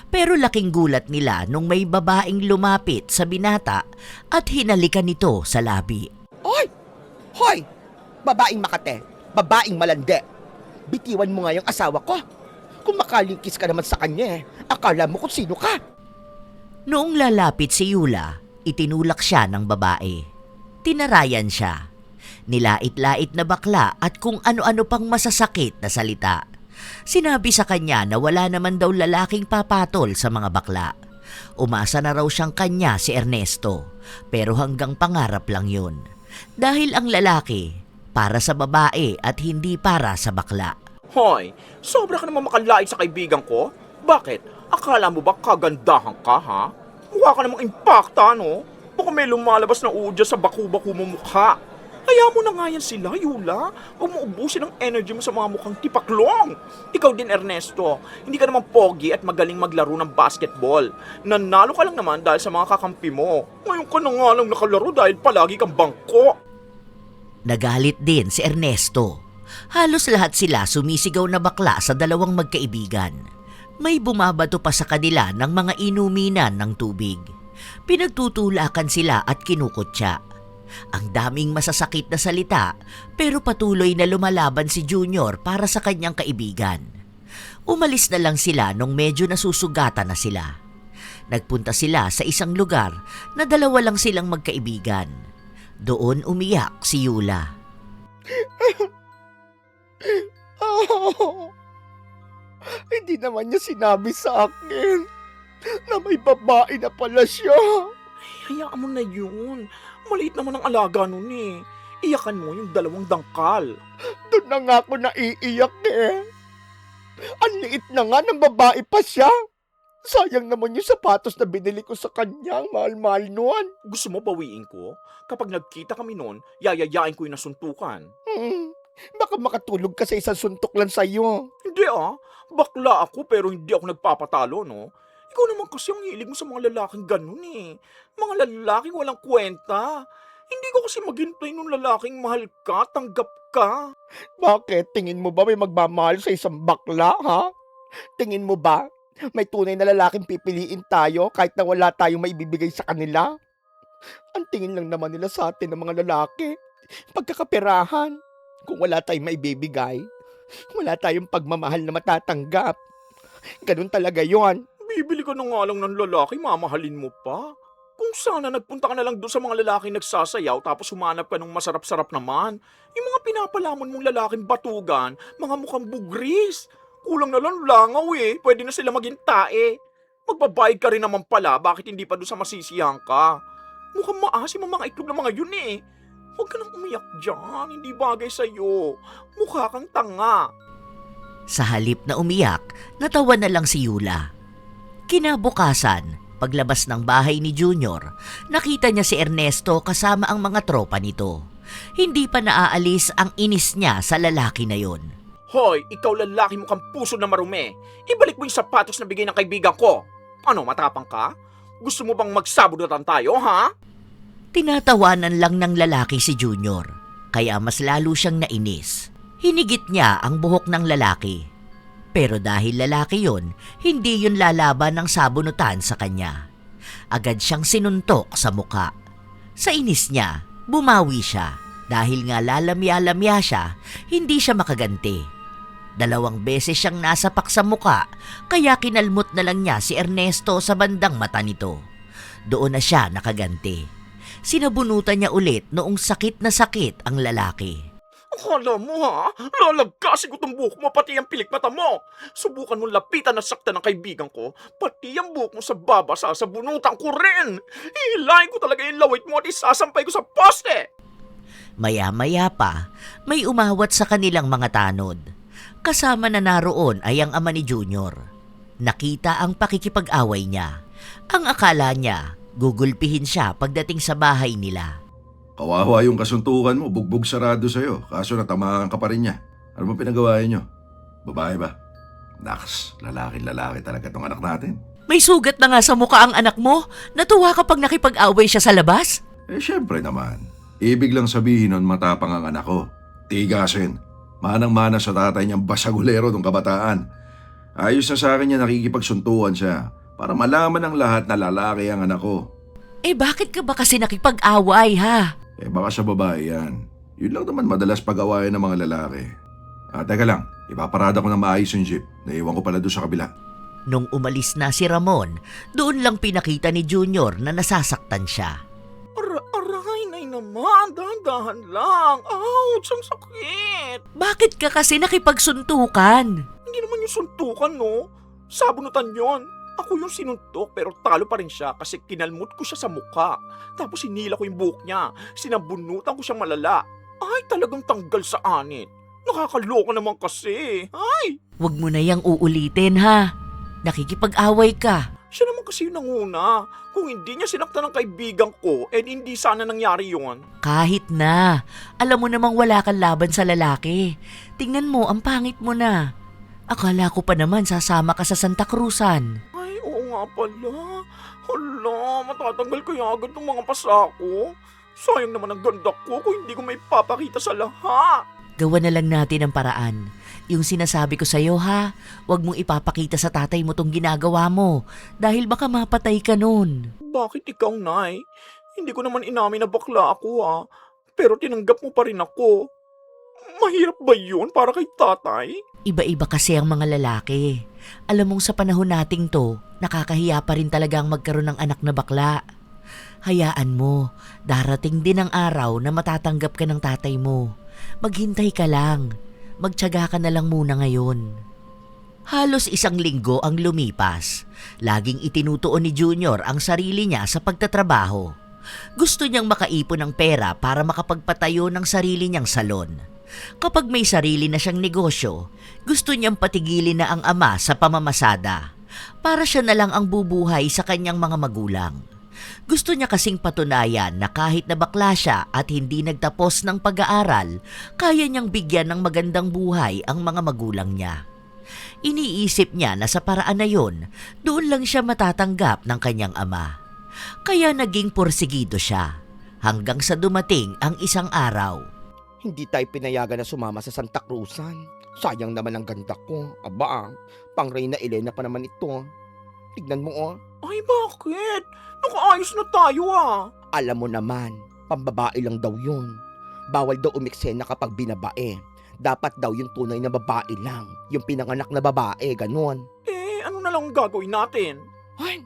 Pero laking gulat nila nung may babaeng lumapit sa binata at hinalikan nito sa labi. Hoy! Hoy! Babaeng makate, babaeng malande. Bitiwan mo nga yung asawa ko. Kung makalingkis ka naman sa kanya, akala mo kung sino ka. Noong lalapit si Yula, itinulak siya ng babae. Tinarayan siya. Nilait-lait na bakla at kung ano-ano pang masasakit na salita. Sinabi sa kanya na wala naman daw lalaking papatol sa mga bakla. Umasa na raw siyang kanya si Ernesto, pero hanggang pangarap lang yun. Dahil ang lalaki, para sa babae at hindi para sa bakla. Hoy, sobra ka naman makalait sa kaibigan ko. Bakit? Akala mo ba kagandahan ka, ha? Mukha ka namang impacta, no? Baka may lumalabas na udya sa baku-baku mo mukha. Kaya mo na nga yan sila, Yula. Huwag mo ubusin ang energy mo sa mga mukhang tipaklong. Ikaw din, Ernesto. Hindi ka naman pogi at magaling maglaro ng basketball. Nanalo ka lang naman dahil sa mga kakampi mo. Ngayon ka na nga lang nakalaro dahil palagi kang bangko. Nagalit din si Ernesto. Halos lahat sila sumisigaw na bakla sa dalawang magkaibigan. May bumabato pa sa kanila ng mga inuminan ng tubig. Pinagtutulakan sila at kinukutya. Ang daming masasakit na salita pero patuloy na lumalaban si Junior para sa kanyang kaibigan. Umalis na lang sila nung medyo nasusugatan na sila. Nagpunta sila sa isang lugar na dalawa lang silang magkaibigan. Doon umiyak si Yula. Hindi naman niya sinabi sa akin na may babae na pala siya. Hayaan mo na yun. Maliit naman ang alaga nun eh. Iyakan mo yung dalawang dangkal. Doon na nga ako naiiyak eh. Ang liit na nga ng babae pa siya. Sayang naman yung sapatos na binili ko sa kanya. Mahal-mahal nun. Gusto mo bawiin ko? Kapag nagkita kami nun, yayayain ko yung nasuntukan. Baka makatulog ka sa isang suntok lang sa'yo. Hindi bakla ako pero hindi ako nagpapatalo, no? Ikaw naman kasi ang hilig mo sa mga lalaking ganun eh. Mga lalaking walang kwenta. Hindi ko kasi maghintay nung lalaking mahal ka, tanggap ka. Bakit? Tingin mo ba may magmamahal sa isang bakla, ha? Tingin mo ba may tunay na lalaking pipiliin tayo kahit na wala tayong maibibigay sa kanila? Ang tingin lang naman nila sa atin ng mga lalaki, pagkakaperahan. Kung wala tayong maibibigay, wala tayong pagmamahal na matatanggap. Ganun talaga yon. Bibili ka na nga lang ng lalaki, mamahalin mo pa. Kung sana nagpunta ka na lang doon sa mga lalaking nagsasayaw tapos humanap ka ng masarap-sarap naman. Yung mga pinapalamon mong lalaking batugan, mga mukhang bugris. Kulang na lang langaw eh, pwede na sila maging tae. Magbabayad ka rin naman pala, bakit hindi pa doon sa masisiyang ka? Mukhang maasim ang mga itlog ng mga yun eh. Huwag ka nang umiyak dyan, hindi bagay sa'yo. Mukha kang tanga. Sa halip na umiyak, natawa na lang si Yula. Kinabukasan, paglabas ng bahay ni Junior, nakita niya si Ernesto kasama ang mga tropa nito. Hindi pa naaalis ang inis niya sa lalaki na yon. Hoy, ikaw lalaki mukhang puso na marumi. Ibalik mo yung sapatos na bigay ng kaibigan ko. Ano, matapang ka? Gusto mo bang magsabudatan tayo, ha? Tinatawanan lang ng lalaki si Junior, kaya mas lalo siyang nainis. Hinigit niya ang buhok ng lalaki. Pero dahil lalaki yon, hindi yun lalaban ng sabunutan sa kanya. Agad siyang sinuntok sa muka. Sa inis niya, bumawi siya. Dahil nga lalamya-lamya siya, hindi siya makaganti. 2 beses siyang nasapak sa muka, kaya kinalmot na lang niya si Ernesto sa bandang mata nito. Doon na siya nakaganti. Sinabunutan niya ulit noong sakit na sakit ang lalaki. Akala mo ha? Lalagkasin ko tong buhok mo pati ang pilik mata mo. Subukan mong lapitan na sakta ng kaibigan ko, pati ang buhok mo sa baba sasabunutan ko rin. Hihilahin ko talaga yung lawit mo at isasampay ko sa poste. Maya-maya pa, may umawat sa kanilang mga tanod. Kasama na naroon ay ang ama ni Junior. Nakita ang pakikipag-away niya. Ang akala niya, gugulpihin siya pagdating sa bahay nila. Kawawa yung kasuntukan mo, bugbog sarado sa'yo, kaso natamaan ka pa rin niya. Ano ba pinagawa niyo? Babae ba? Naks, lalaki talaga tong anak natin. May sugat na nga sa mukha ang anak mo. Natuwa ka pag nakipag-away siya sa labas? Syempre naman. Ibig lang sabihin nun matapang ang anak ko. Tigasin. Manang-mana sa tatay niyang basagulero ng kabataan. Ayos na sa akin niya nakikipagsuntuan siya para malaman ng lahat na lalaki ang anak ko. Bakit ka ba kasi nakipag-away ha? Baka sa babae yan. Yun lang naman madalas pag-awayan ng mga lalaki. Teka lang, ipaparada ko na maayos yung jeep. Naiwan ko pala doon sa kabila. Nung umalis na si Ramon, doon lang pinakita ni Junior na nasasaktan siya. Aray, nay naman, dahan-dahan lang. Ouch, ang sakit. Bakit ka kasi nakipagsuntukan? Hindi naman yung suntukan, no? Sabunutan yon. Ako yung sinuntok pero talo pa rin siya kasi kinalmot ko siya sa mukha. Tapos hinila ko yung buhok niya. Sinabunutan ko siyang malala. Ay, talagang tanggal sa anit. Nakakaloka naman kasi. Ay! Huwag mo na yang uulitin ha. Nakikipag-away ka. Siya naman kasi yung nanguna. Kung hindi niya sinaktan ng kaibigan ko, hindi sana nangyari yon. Kahit na. Alam mo namang wala kang laban sa lalaki. Tingnan mo, ang pangit mo na. Akala ko pa naman sasama ka sa Santa Cruzan. Ay, oo nga pala. Hala, matatanggal kaya agad ng mga pasa ko. Sayang naman ang ganda ko kung hindi ko may papakita sa lahat. Gawa na lang natin ang paraan. Yung sinasabi ko sa'yo ha, huwag mong ipapakita sa tatay mo tong ginagawa mo dahil baka mapatay ka nun. Bakit ikaw, Nay? Hindi ko naman inamin na bakla ako pero tinanggap mo pa rin ako. Mahirap ba yun para kay tatay? Iba-iba kasi ang mga lalaki. Alam mong sa panahon nating to, nakakahiya pa rin talagang magkaroon ng anak na bakla. Hayaan mo, darating din ang araw na matatanggap ka ng tatay mo. Maghintay ka lang. Magtiyaga ka na lang muna ngayon. Halos 1 linggo ang lumipas. Laging itinutuon ni Junior ang sarili niya sa pagtatrabaho. Gusto niyang makaipon ng pera para makapagpatayo ng sarili niyang salon. Kapag may sarili na siyang negosyo, gusto niyang patigilin na ang ama sa pamamasada para siya na lang ang bubuhay sa kanyang mga magulang. Gusto niya kasing patunayan na kahit na bakla siya at hindi nagtapos ng pag-aaral, kaya niyang bigyan ng magandang buhay ang mga magulang niya. Iniisip niya na sa paraan na yun, doon lang siya matatanggap ng kanyang ama. Kaya naging porsigido siya hanggang sa dumating ang isang araw. Hindi tayo pinayagan na sumama sa Santa Cruzan. Sayang naman ang ganda ko. Aba, pang Reyna Elena pa naman ito. Tignan mo Ay, bakit? Nakaayos na tayo Alam mo naman, pambabae lang daw yun. Bawal daw umiksena kapag binabae. Dapat daw yung tunay na babae lang. Yung pinanganak na babae, ganon. Ano na lang gagawin natin? Ay,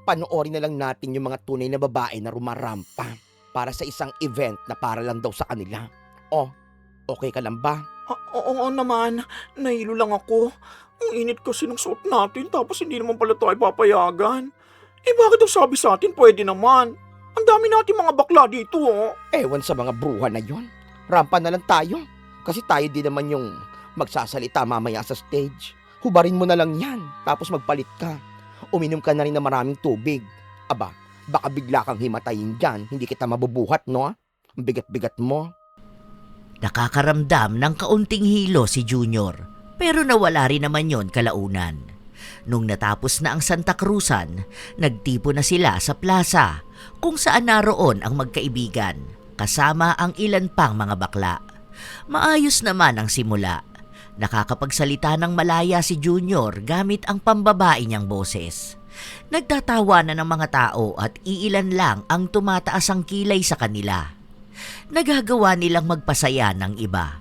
panoorin na lang natin yung mga tunay na babae na rumarampa para sa isang event na para lang daw sa kanila. Okay ka lang ba? Oo naman, nahilo lang ako. Ang init kasi ng suot natin tapos hindi naman pala tayo papayagan. Bakit daw sabi sa atin pwede naman? Ang dami natin mga bakla dito Ewan sa mga bruha na yon. Rampa na lang tayo. Kasi tayo din naman yung magsasalita mamaya sa stage. Hubarin mo na lang yan, tapos magpalit ka. Uminom ka na rin ng maraming tubig. Aba, baka bigla kang himatayin dyan. Hindi kita mabubuhat, no? Ang bigat-bigat mo. Nakakaramdam ng kaunting hilo si Junior, pero nawala rin naman yon kalaunan. Nung natapos na ang Santa Cruzan, nagtipo na sila sa plaza kung saan naroon ang magkaibigan, kasama ang ilan pang mga bakla. Maayos naman ang simula. Nakakapagsalita ng malaya si Junior gamit ang pambabae niyang boses. Nagtatawa na ng mga tao at iilan lang ang tumataas ang kilay sa kanila. Nagagawa nilang magpasaya ng iba.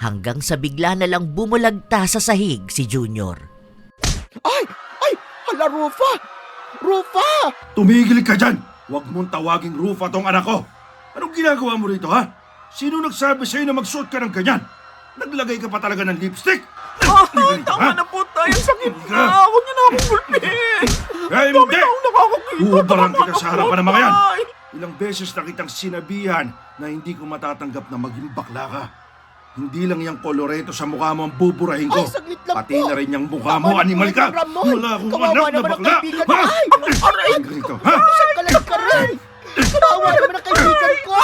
Hanggang sa bigla na lang bumulagta sa sahig si Junior. Ay! Hala, Rufa! Rufa! Tumigil ka dyan! Huwag mong tawaging Rufa tong anak ko! Anong ginagawa mo rito, ha? Sino nagsabi sa'yo na magsuot ka ng ganyan? Naglagay ka pa talaga ng lipstick? Tama na po tayo, sakit na. Huwag niyo na akong gulpin. Ay, Dami hindi! na akong nakakakita. Uhubaran Tama kita na sa po, harapan ng mga yan! Tay. Ilang beses na kitang sinabihan na hindi ko matatanggap na maging bakla ka. Hindi lang yung koloreto sa mukha mo ang buburahin ko. Ay, saglit lang Pati po. na rin yung mukha Tama mo, na animal po, ka! Ramon. Wala akong Kawawa anak na naman ang bakla! kaibigan. Ha? Ay! Aray! Ganito, ha? Kalat ka rin! Kawawa naman ang kaibigan ko!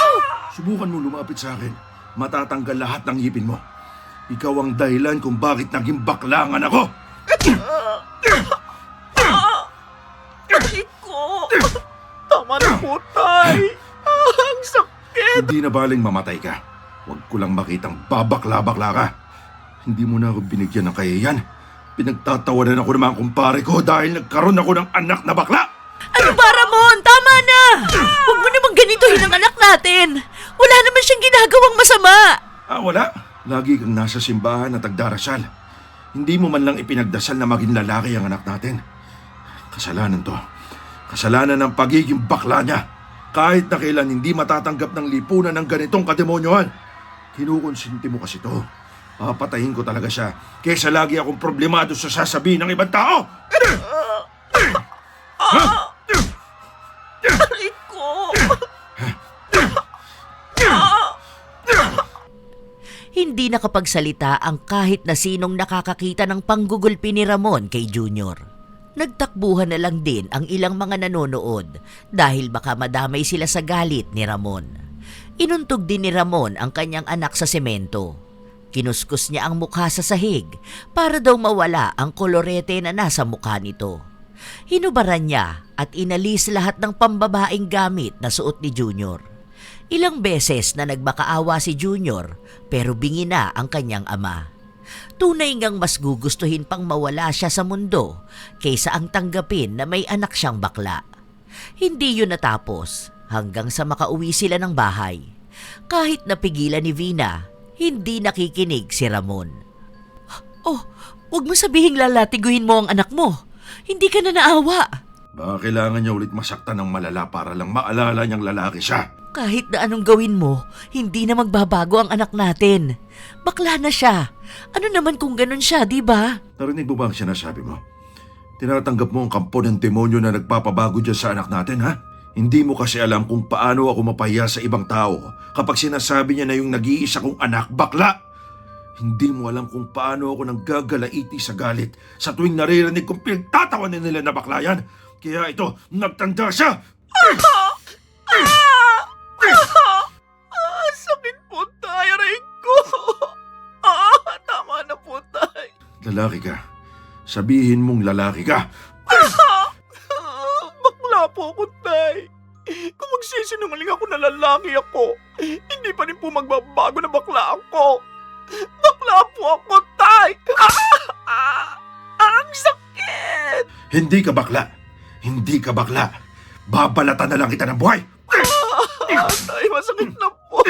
Subukan mo lumapit sa akin. Matatanggal lahat ng ngipin mo. Ikaw ang dahilan kung bakit naging bakla ang anak ko. Aray ko. Tama na po, Tay. Ang sakit. Hindi na baling mamatay ka. Huwag ko lang makitang babakla-bakla ka. Hindi mo na ako binigyan ng kayayan. Pinagtatawanan ako ng mga kumpare ko dahil nagkaroon ako ng anak na bakla. Ano ba, Ramon? Tama na! Huwag mo namang ganituhin ang anak natin. Wala naman siyang ginagawang masama. Wala. Lagi kang nasa simbahan at nagdarasal. Hindi mo man lang ipinagdasal na maging lalaki ang anak natin. Kasalanan to. Kasalanan ng pagiging bakla niya. Kahit na kailan hindi matatanggap ng lipunan ng ganitong kademonyohan. Kinukonsinti mo kasi to. Papatayin ko talaga siya. Kesa lagi akong problemado sa sasabihin ng ibang tao. Aray ko. Hindi nakapagsalita ang kahit na sinong nakakakita ng panggugulpi ni Ramon kay Junior. Nagtakbuhan na lang din ang ilang mga nanonood dahil baka madamay sila sa galit ni Ramon. Inuntog din ni Ramon ang kanyang anak sa semento. Kinuskus niya ang mukha sa sahig para daw mawala ang kolorete na nasa mukha nito. Hinubaran niya at inalis lahat ng pambabaeng gamit na suot ni Junior. Ilang beses na nagmakaawa si Junior pero bingi na ang kanyang ama. Tunay ngang mas gugustuhin pang mawala siya sa mundo kaysa ang tanggapin na may anak siyang bakla. Hindi yun natapos hanggang sa makauwi sila ng bahay. Kahit napigilan ni Vina, hindi nakikinig si Ramon. Oh, huwag mo sabihing lalatiguhin mo ang anak mo. Hindi ka na naawa. Baka kailangan niya ulit masaktan ng malala para lang maalala niyang lalaki siya. Kahit na anong gawin mo, hindi na magbabago ang anak natin. Bakla na siya. Ano naman kung ganun siya, di ba? Narinig mo ba ang sinasabi mo? Tinatanggap mo ang kampo ng demonyo na nagpapabago dyan sa anak natin, ha? Hindi mo kasi alam kung paano ako mapahiya sa ibang tao kapag sinasabi niya na yung nag-iisa kong anak bakla. Hindi mo alam kung paano ako nanggagalaiti sa galit sa tuwing naririnig kong pinagtatawanan nila na bakla yan. Kaya ito, nagtanda siya! Sakit po, tay. Aray ko. Tama na po, tay. Lalaki ka. Sabihin mong lalaki ka. Bakla po ako, tay. Kung magsisinungaling ako na lalaki ako, hindi pa rin po magbabago na bakla ako. Bakla po ako, tay. Ang sakit. Hindi ka bakla. Hindi ka bakla. Babalatan na lang kita ng buhay. Tay, masakit na po.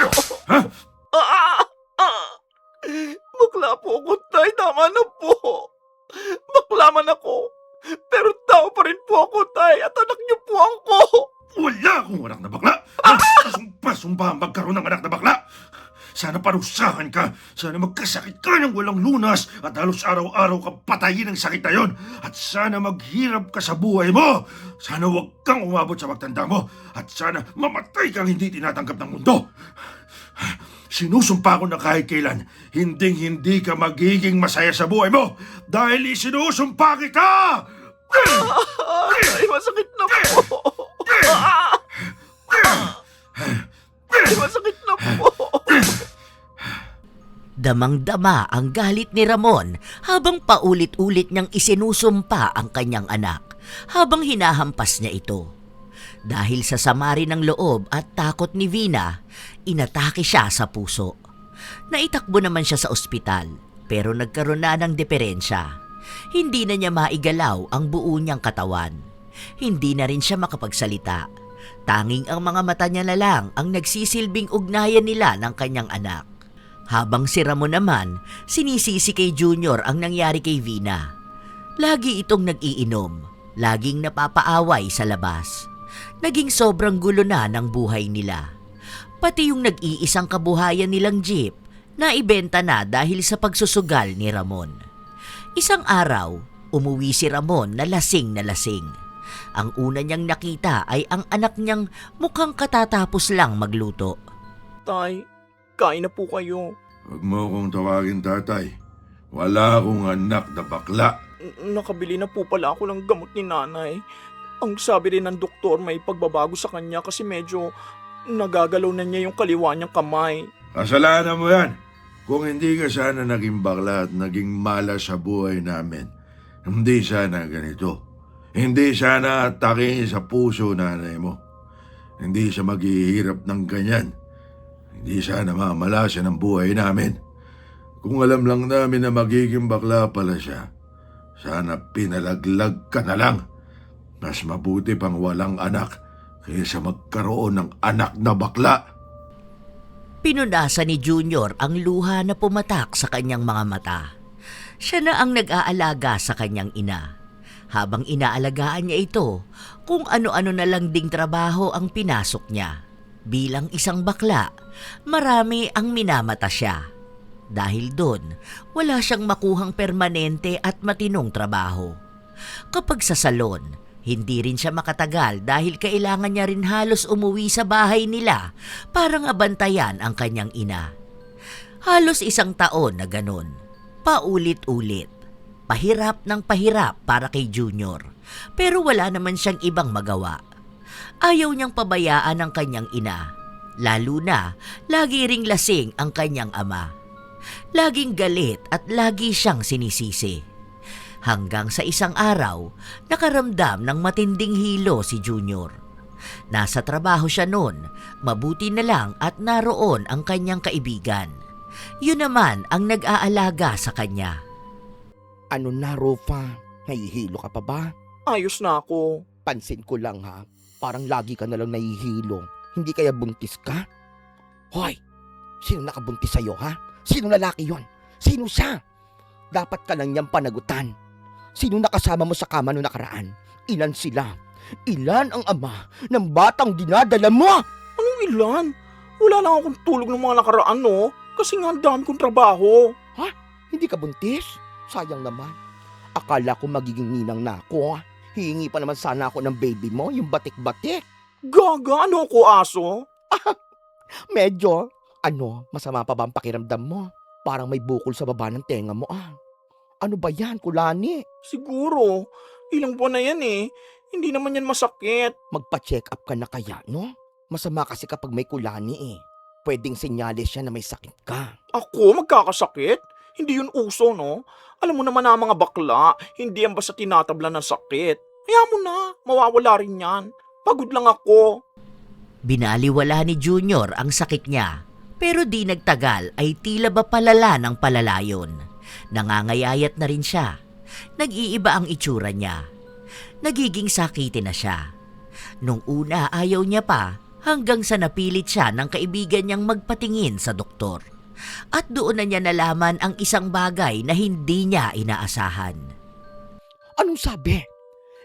Ha? Bakla po ako, tay. Tama na po. Bakla man ako. Pero tao pa rin po ako, tay. At anak niyo po ako. Wala akong anak na bakla. Pasumpa magkaroon ng anak na bakla. Sana parusahan ka. Sana magkasakit ka ng walang lunas at halos araw-araw ka patayin ng sakit na yon. At sana maghirap ka sa buhay mo. Sana huwag kang umabot sa pagtanda mo. At sana mamatay kang hindi tinatanggap ng mundo. Sinusumpa ko na kahit kailan, hinding-hindi ka magiging masaya sa buhay mo. Dahil isinusumpa kita! Tay, masakit na po. Tay, masakit na po. Damang-dama ang galit ni Ramon habang paulit-ulit niyang isinusumpa ang kanyang anak habang hinahampas niya ito. Dahil sa sama rin ng loob at takot ni Vina, inatake siya sa puso. Naitakbo naman siya sa ospital pero nagkaroon na ng diferensya. Hindi na niya maigalaw ang buo niyang katawan. Hindi na rin siya makapagsalita. Tanging ang mga mata niya na lang ang nagsisilbing ugnayan nila ng kanyang anak. Habang si Ramon naman, sinisisi kay Junior ang nangyari kay Vina. Lagi itong nag-iinom, laging napapaaway sa labas. Naging sobrang gulo na ng buhay nila. Pati yung nag-iisang kabuhayan nilang jeep, naibenta na dahil sa pagsusugal ni Ramon. Isang araw, umuwi si Ramon na lasing na lasing. Ang una niyang nakita ay ang anak niyang mukhang katatapos lang magluto. Tay, kain na po kayo. Huwag mo akong tawagin tatay. Wala akong anak na bakla. Nakabili na po pala ako ng gamot ni nanay. Ang sabi rin ng doktor may pagbabago sa kanya kasi medyo nagagalaw na niya yung kaliwa niyang kamay. Kasalanan mo yan. Kung hindi ka sana naging bakla at naging malas sa buhay namin, hindi sana ganito. Hindi sana atake sa puso nanay mo. Hindi siya maghihirap ng ganyan. Hindi sana mamalasan ang buhay namin. Kung alam lang namin na magiging bakla pala siya, sana pinalaglag ka na lang. Mas mabuti pang walang anak kaysa magkaroon ng anak na bakla. Pinunasan ni Junior ang luha na pumatak sa kanyang mga mata. Siya na ang nag-aalaga sa kanyang ina. Habang inaalagaan niya ito, kung ano-ano na lang ding trabaho ang pinasok niya. Bilang isang bakla, marami ang minamata siya. Dahil doon, wala siyang makuhang permanente at matinong trabaho. Kapag sa salon, hindi rin siya makatagal dahil kailangan niya rin halos umuwi sa bahay nila para nga bantayan ang kanyang ina. Halos 1 taon na ganun. Paulit-ulit. Pahirap ng pahirap para kay Junior. Pero wala naman siyang ibang magawa. Ayaw niyang pabayaan ang kanyang ina. Lalo na, lagi ring lasing ang kanyang ama. Laging galit at lagi siyang sinisisi. Hanggang sa isang araw, nakaramdam ng matinding hilo si Junior. Nasa trabaho siya noon, mabuti na lang at naroon ang kanyang kaibigan. Yun naman ang nag-aalaga sa kanya. Ano na, Rufa? Nahihilo ka pa ba? Ayos na ako. Pansin ko lang ha, parang lagi ka nalang nahihilo. Hindi kaya buntis ka? Hoy, sino nakabuntis sa'yo ha? Sino lalaki yon? Sino siya? Dapat ka lang niyang panagutan. Sino nakasama mo sa kama noong nakaraan? Ilan sila? Ilan ang ama ng batang dinadala mo? Anong ilan? Wala lang akong tulog ng mga nakaraan, no? Kasi nga ang dami kong trabaho. Hindi ka buntis? Sayang naman. Akala ko magiging ninang na ako. Hihingi pa naman sana ako ng baby mo, yung batik-batik. Gaga, ano ako, aso? Medyo, masama pa ba ang pakiramdam mo? Parang may bukol sa baba ng tenga mo Ano ba yan, Kulani? Siguro. Ilang buwan na yan eh. Hindi naman yan masakit. Magpa-check up ka na kaya, no? Masama kasi kapag may kulani Pwedeng senyales siya na may sakit ka. Ako, magkakasakit? Hindi yun uso, no? Alam mo naman na mga bakla, hindi yan basta tinatabla ng sakit. Kaya mo na, mawawala rin yan. Pagod lang ako. Binaliwala ni Junior ang sakit niya, pero di nagtagal ay tila ba palala ng palalayon. Nangangayayat na rin siya. Nag-iiba ang itsura niya. Nagiging sakitin na siya. Nung una ayaw niya pa, hanggang sa napilit siya ng kaibigan niyang magpatingin sa doktor. At doon na niya nalaman ang isang bagay na hindi niya inaasahan. Anong sabi?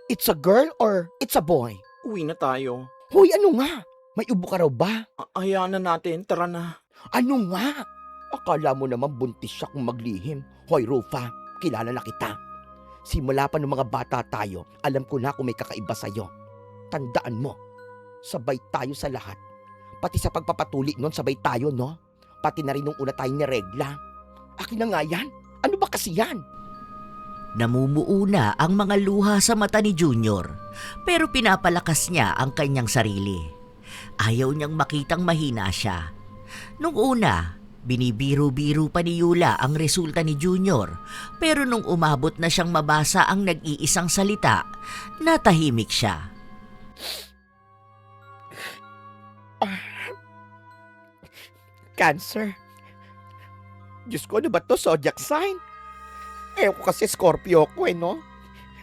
It's a girl or it's a boy? Uwi na tayo. Hoy, ano nga? May ubo ka raw ba? Hayaan na natin, tara na. Ano nga? Akala mo naman buntis siya kung maglihim. Hoy, Rufa, kilala na kita. Simula pa ng mga bata tayo, alam ko na kung may kakaiba sa'yo. Tandaan mo, sabay tayo sa lahat. Pati sa pagpapatuli nun, sabay tayo, no? Pati na rin nung una tayong niregla. Akin na nga yan? Ano ba kasi yan? Namumuuna ang mga luha sa mata ni Junior, pero pinapalakas niya ang kanyang sarili. Ayaw niyang makitang mahina siya. Nung una, binibiro-biro pa ni Yula ang resulta ni Junior, pero nung umabot na siyang mabasa ang nag-iisang salita, natahimik siya. Cancer. Diyos ko, ano ba to? Zodiac sign? Ko kasi Scorpio ko no?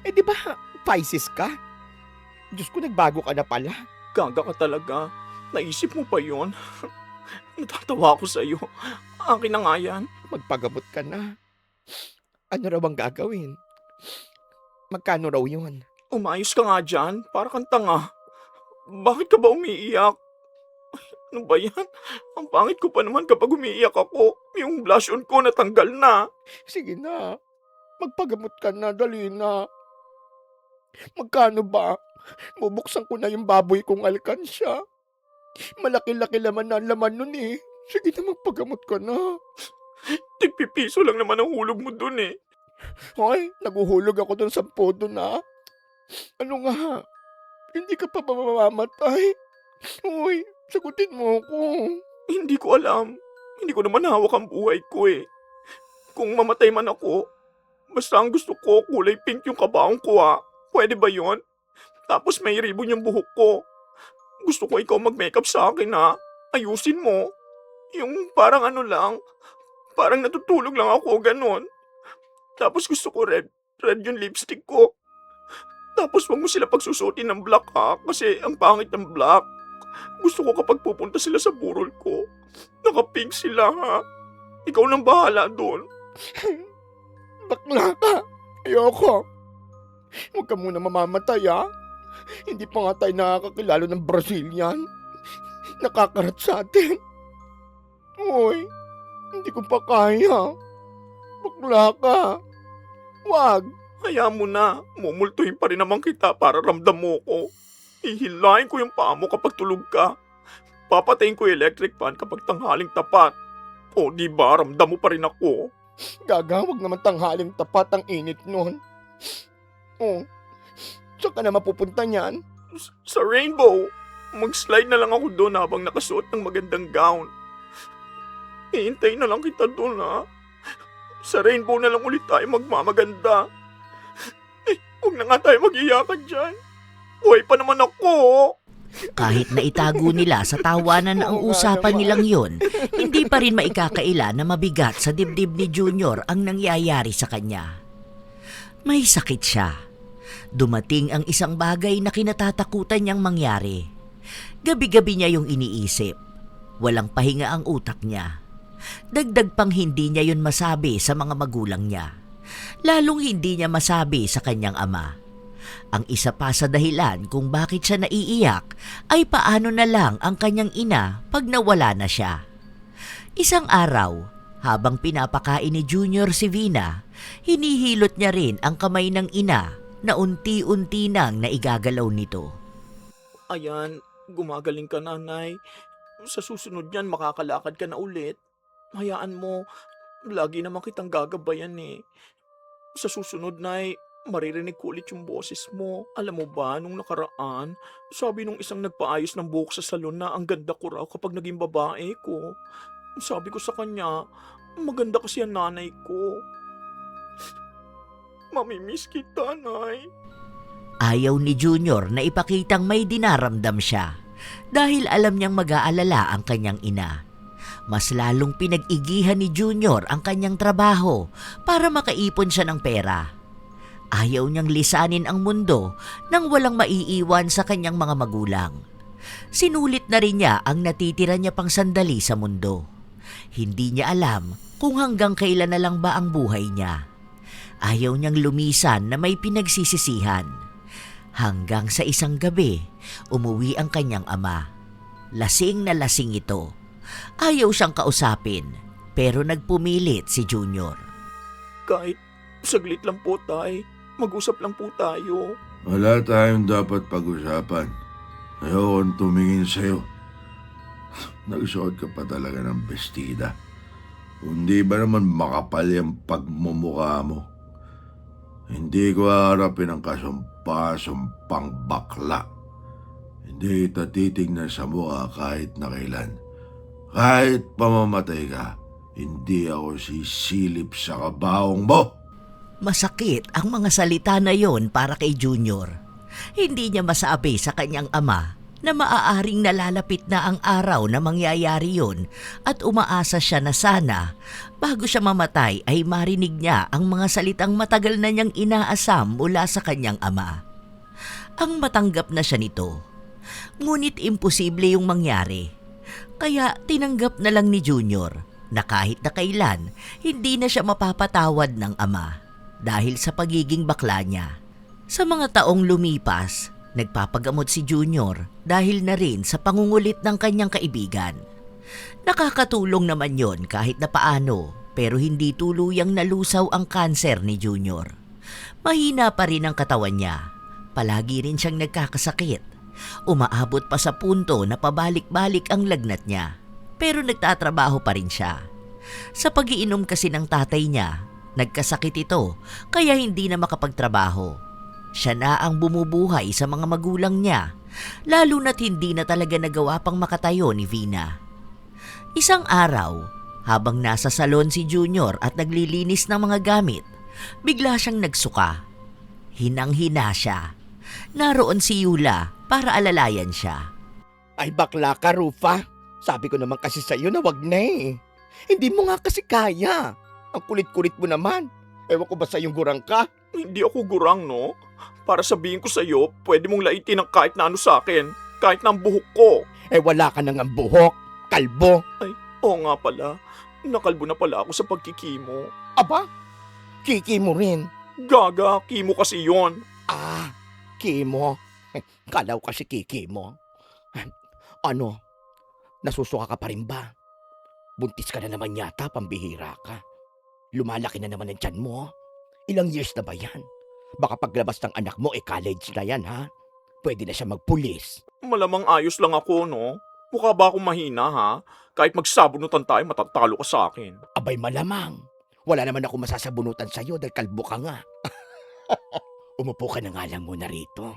Di ba Pisces ka? Diyos ko, nagbago ka na pala. Gaga ka talaga. Naisip mo pa yon? Natatawa ako sa'yo. Akin na nga yan. Magpagamot ka na. Ano raw ang gagawin? Magkano raw yun? Umayos ka nga dyan. Para kang tanga. Bakit ka ba umiiyak? Ano ba yan? Ang pangit ko pa naman kapag umiiyak ako. Yung blush on ko natanggal na. Sige na. Magpagamot ka na. Dali na. Magkano ba? Bubuksan ko na yung baboy kong alkansya. Malaki-laki laman na laman nun Sige na, magpagamot ka na. Tigpipiso lang naman ang hulog mo dun eh. Hoy, naguhulog ako dun sa podo na. Ano nga? Hindi ka pa ba mamamatay? Hoy, sagutin mo ako. Hindi ko alam. Hindi ko naman hawak ang buhay ko eh. Kung mamatay man ako, basta ang gusto ko kulay pink yung kabaong ko Pwede ba yon? Tapos may ribbon yung buhok ko. Gusto ko ikaw mag-makeup sa akin Ayusin mo. Yung parang ano lang, parang natutulog lang ako, ganon. Tapos gusto ko red yung lipstick ko. Tapos wag mo sila pagsusutin ng black kasi ang pangit ng black. Gusto ko kapag pupunta sila sa burol ko, naka-pink sila Ikaw nang bahala doon. Bakla ka. Ayoko. Huwag ka muna mamamatay Hindi pa nga tayo nakakakilala ng Brazilian. Nakakarat sa atin. Uy, hindi ko pa kaya. Bakla ka. Wag. Hayaan mo na, mumultuhin pa rin naman kita para ramdam mo ko. Hihilahin ko yung paa mo kapag tulog ka. Papatayin ko yung electric fan kapag tanghaling tapat. O di ba, ramdam mo pa rin ako. Gagawag naman tanghaling tapat ang init nun. Saan ka na mapupunta niyan? Sa Rainbow, mag-slide na lang ako doon habang nakasuot ng magandang gown. Hihintayin na lang kita doon Sa Rainbow na lang ulit tayo magmamaganda. Huwag na nga tayo mag-iyakan dyan. Buhay pa naman ako. Kahit na itago nila sa tawanan ang usapan nilang yun, hindi pa rin maikakaila na mabigat sa dibdib ni Junior ang nangyayari sa kanya. May sakit siya. Dumating ang isang bagay na kinatatakutan niyang mangyari. Gabi-gabi niya yung iniisip. Walang pahinga ang utak niya. Dagdag pang hindi niya yun masabi sa mga magulang niya. Lalong hindi niya masabi sa kanyang ama. Ang isa pa sa dahilan kung bakit siya naiiyak ay paano na lang ang kanyang ina pag nawala na siya. Isang araw, habang pinapakain ni Junior si Vina, hinihilot niya rin ang kamay ng ina na unti-unti nang naigagalaw nito. Ayan, gumagaling ka, nanay. Sa susunod yan, makakalakad ka na ulit. Hayaan mo, lagi naman kitang gagabayan eh. Sa susunod, nay, maririnig ko ulit yung boses mo. Alam mo ba, nung nakaraan, sabi nung isang nagpaayos ng buhok sa salon na ang ganda ko raw kapag naging babae ko. Sabi ko sa kanya, maganda kasi ang nanay ko. Mamimiss kita, nay. Ayaw ni Junior na ipakitang may dinaramdam siya dahil alam niyang mag-aalala ang kanyang ina. Mas lalong pinag-igihan ni Junior ang kanyang trabaho para makaipon siya ng pera. Ayaw niyang lisanin ang mundo nang walang maiiwan sa kanyang mga magulang. Sinulit na rin niya ang natitira niya pang sandali sa mundo. Hindi niya alam kung hanggang kailan na lang ba ang buhay niya. Ayaw niyang lumisan na may pinagsisisihan. Hanggang sa isang gabi, umuwi ang kanyang ama. Lasing na lasing ito. Ayaw siyang kausapin, pero nagpumilit si Junior. Kahit saglit lang po, tay. Mag-usap lang po tayo. Wala tayong dapat pag-usapan. Ayokong tumingin sa'yo. Nagsuot ka pa talaga ng bestida. Hindi ba naman makapal yung pagmumukha mo? Hindi ko haharapin ang kasumpa-sumpang bakla. Hindi kita titignan sa mukha kahit na kailan. Kahit pamamatay ka, hindi ako sisilip sa kabahong mo. Masakit ang mga salita na yon para kay Junior. Hindi niya masabi sa kanyang ama na maaaring nalalapit na ang araw na mangyayari yon at umaasa siya na sana bago siya mamatay ay marinig niya ang mga salitang matagal na niyang inaasam mula sa kanyang ama. Ang matanggap na siya nito. Ngunit imposible yung mangyari. Kaya tinanggap na lang ni Junior na kahit na kailan hindi na siya mapapatawad ng ama dahil sa pagiging bakla niya. Sa mga taong lumipas, nagpapagamot si Junior dahil na rin sa pangungulit ng kanyang kaibigan. Nakakatulong naman yon kahit na paano pero hindi tuluyang nalusaw ang kanser ni Junior. Mahina pa rin ang katawan niya. Palagi rin siyang nagkakasakit. Umaabot pa sa punto na pabalik-balik ang lagnat niya. Pero nagtatrabaho pa rin siya. Sa pag-iinom kasi ng tatay niya, nagkasakit ito kaya hindi na makapagtrabaho. Siya na ang bumubuhay sa mga magulang niya, lalo na't hindi na talaga nagawa pang makatayo ni Vina. Isang araw, habang nasa salon si Junior at naglilinis ng mga gamit, bigla siyang nagsuka. Hinang-hina siya. Naroon si Yula para alalayan siya. Ay bakla ka, Rufa. Sabi ko naman kasi sa'yo na wag na eh. Hindi mo nga kasi kaya. Ang kulit-kulit mo naman. Ewan ko ba sa iyong gurang ka? Hindi ako gurang, no? Para sabihin ko sa'yo, pwede mong laitin ng kahit na ano sa akin. Kahit na ang buhok ko. Eh wala ka nang ang buhok, kalbo. Ay, oo nga pala. Nakalbo na pala ako sa pagkikimo. Aba, kiki mo rin. Gaga, kimo kasi yon. Ah, kimo. Kalaw kasi kiki mo. Ano, nasusuka ka pa rin ba? Buntis ka na naman yata, pambihira ka. Lumalaki na naman ang tiyan mo. Ilang years na ba yan? Baka paglabas ng anak mo, college na yan, ha? Pwede na siya magpulis. Malamang ayos lang ako, no? Mukha ba akong mahina, ha? Kahit magsabunutan tayo, matatalo ka sa akin. Abay malamang. Wala naman ako masasabunutan sa'yo dahil kalbo ka nga. Umupo ka na nga lang muna rito.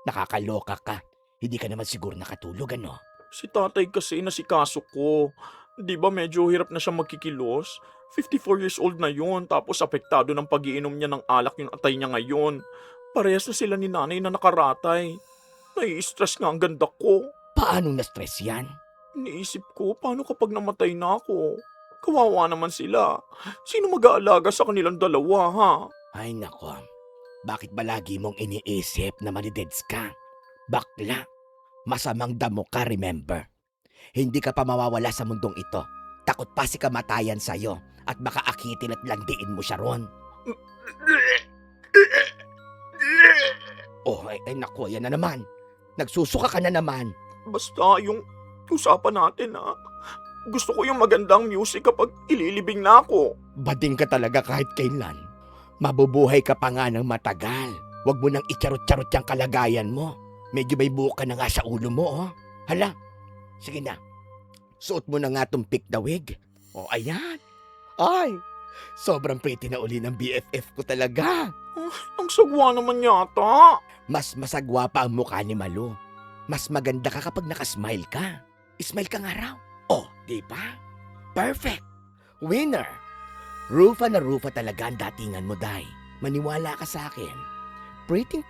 Nakakaloka ka. Hindi ka naman siguro nakatulog, ano? Si tatay kasi nasikaso ko. Di ba medyo hirap na siya magkikilos? 54 years old na yun, tapos apektado ng pag-iinom niya ng alak yung atay niya ngayon. Parehas na sila ni nanay na nakaratay. Nai-stress nga ang ganda ko. Paano na-stress yan? Iniisip ko, paano kapag namatay na ako? Kawawa naman sila. Sino mag-aalaga sa kanilang dalawa, ha? Ay nako, bakit ba lagi mong iniisip na manideds ka? Bakla, masamang damo ka, remember? Hindi ka pa mawawala sa mundong ito. Takot pa si kamatayan sa'yo at baka akitin at landiin mo siya ron. Oh, ay nako, yan na naman. Nagsusuka ka na naman. Basta yung usapan natin, ha? Gusto ko yung magandang music kapag ililibing na ako. Bading ka talaga kahit kailan. Mabubuhay ka pa nga ng matagal. Huwag mo nang icharot-charot yung kalagayan mo. Medyo may buhok ka na nga sa ulo mo, oh. Hala, sige na. Suot mo na nga tong pick the wig. O, ayan. Ay, sobrang pretty na uli ng BFF ko talaga. Ang sagwa naman yata. Mas masagwa pa ang mukha ni Malu. Mas maganda ka kapag nakasmile ka. Smile ka nga raw. Oh, di ba? Perfect. Winner. Rufa na Rufa talaga ang datingan mo, Day. Maniwala ka sa akin. Pretty.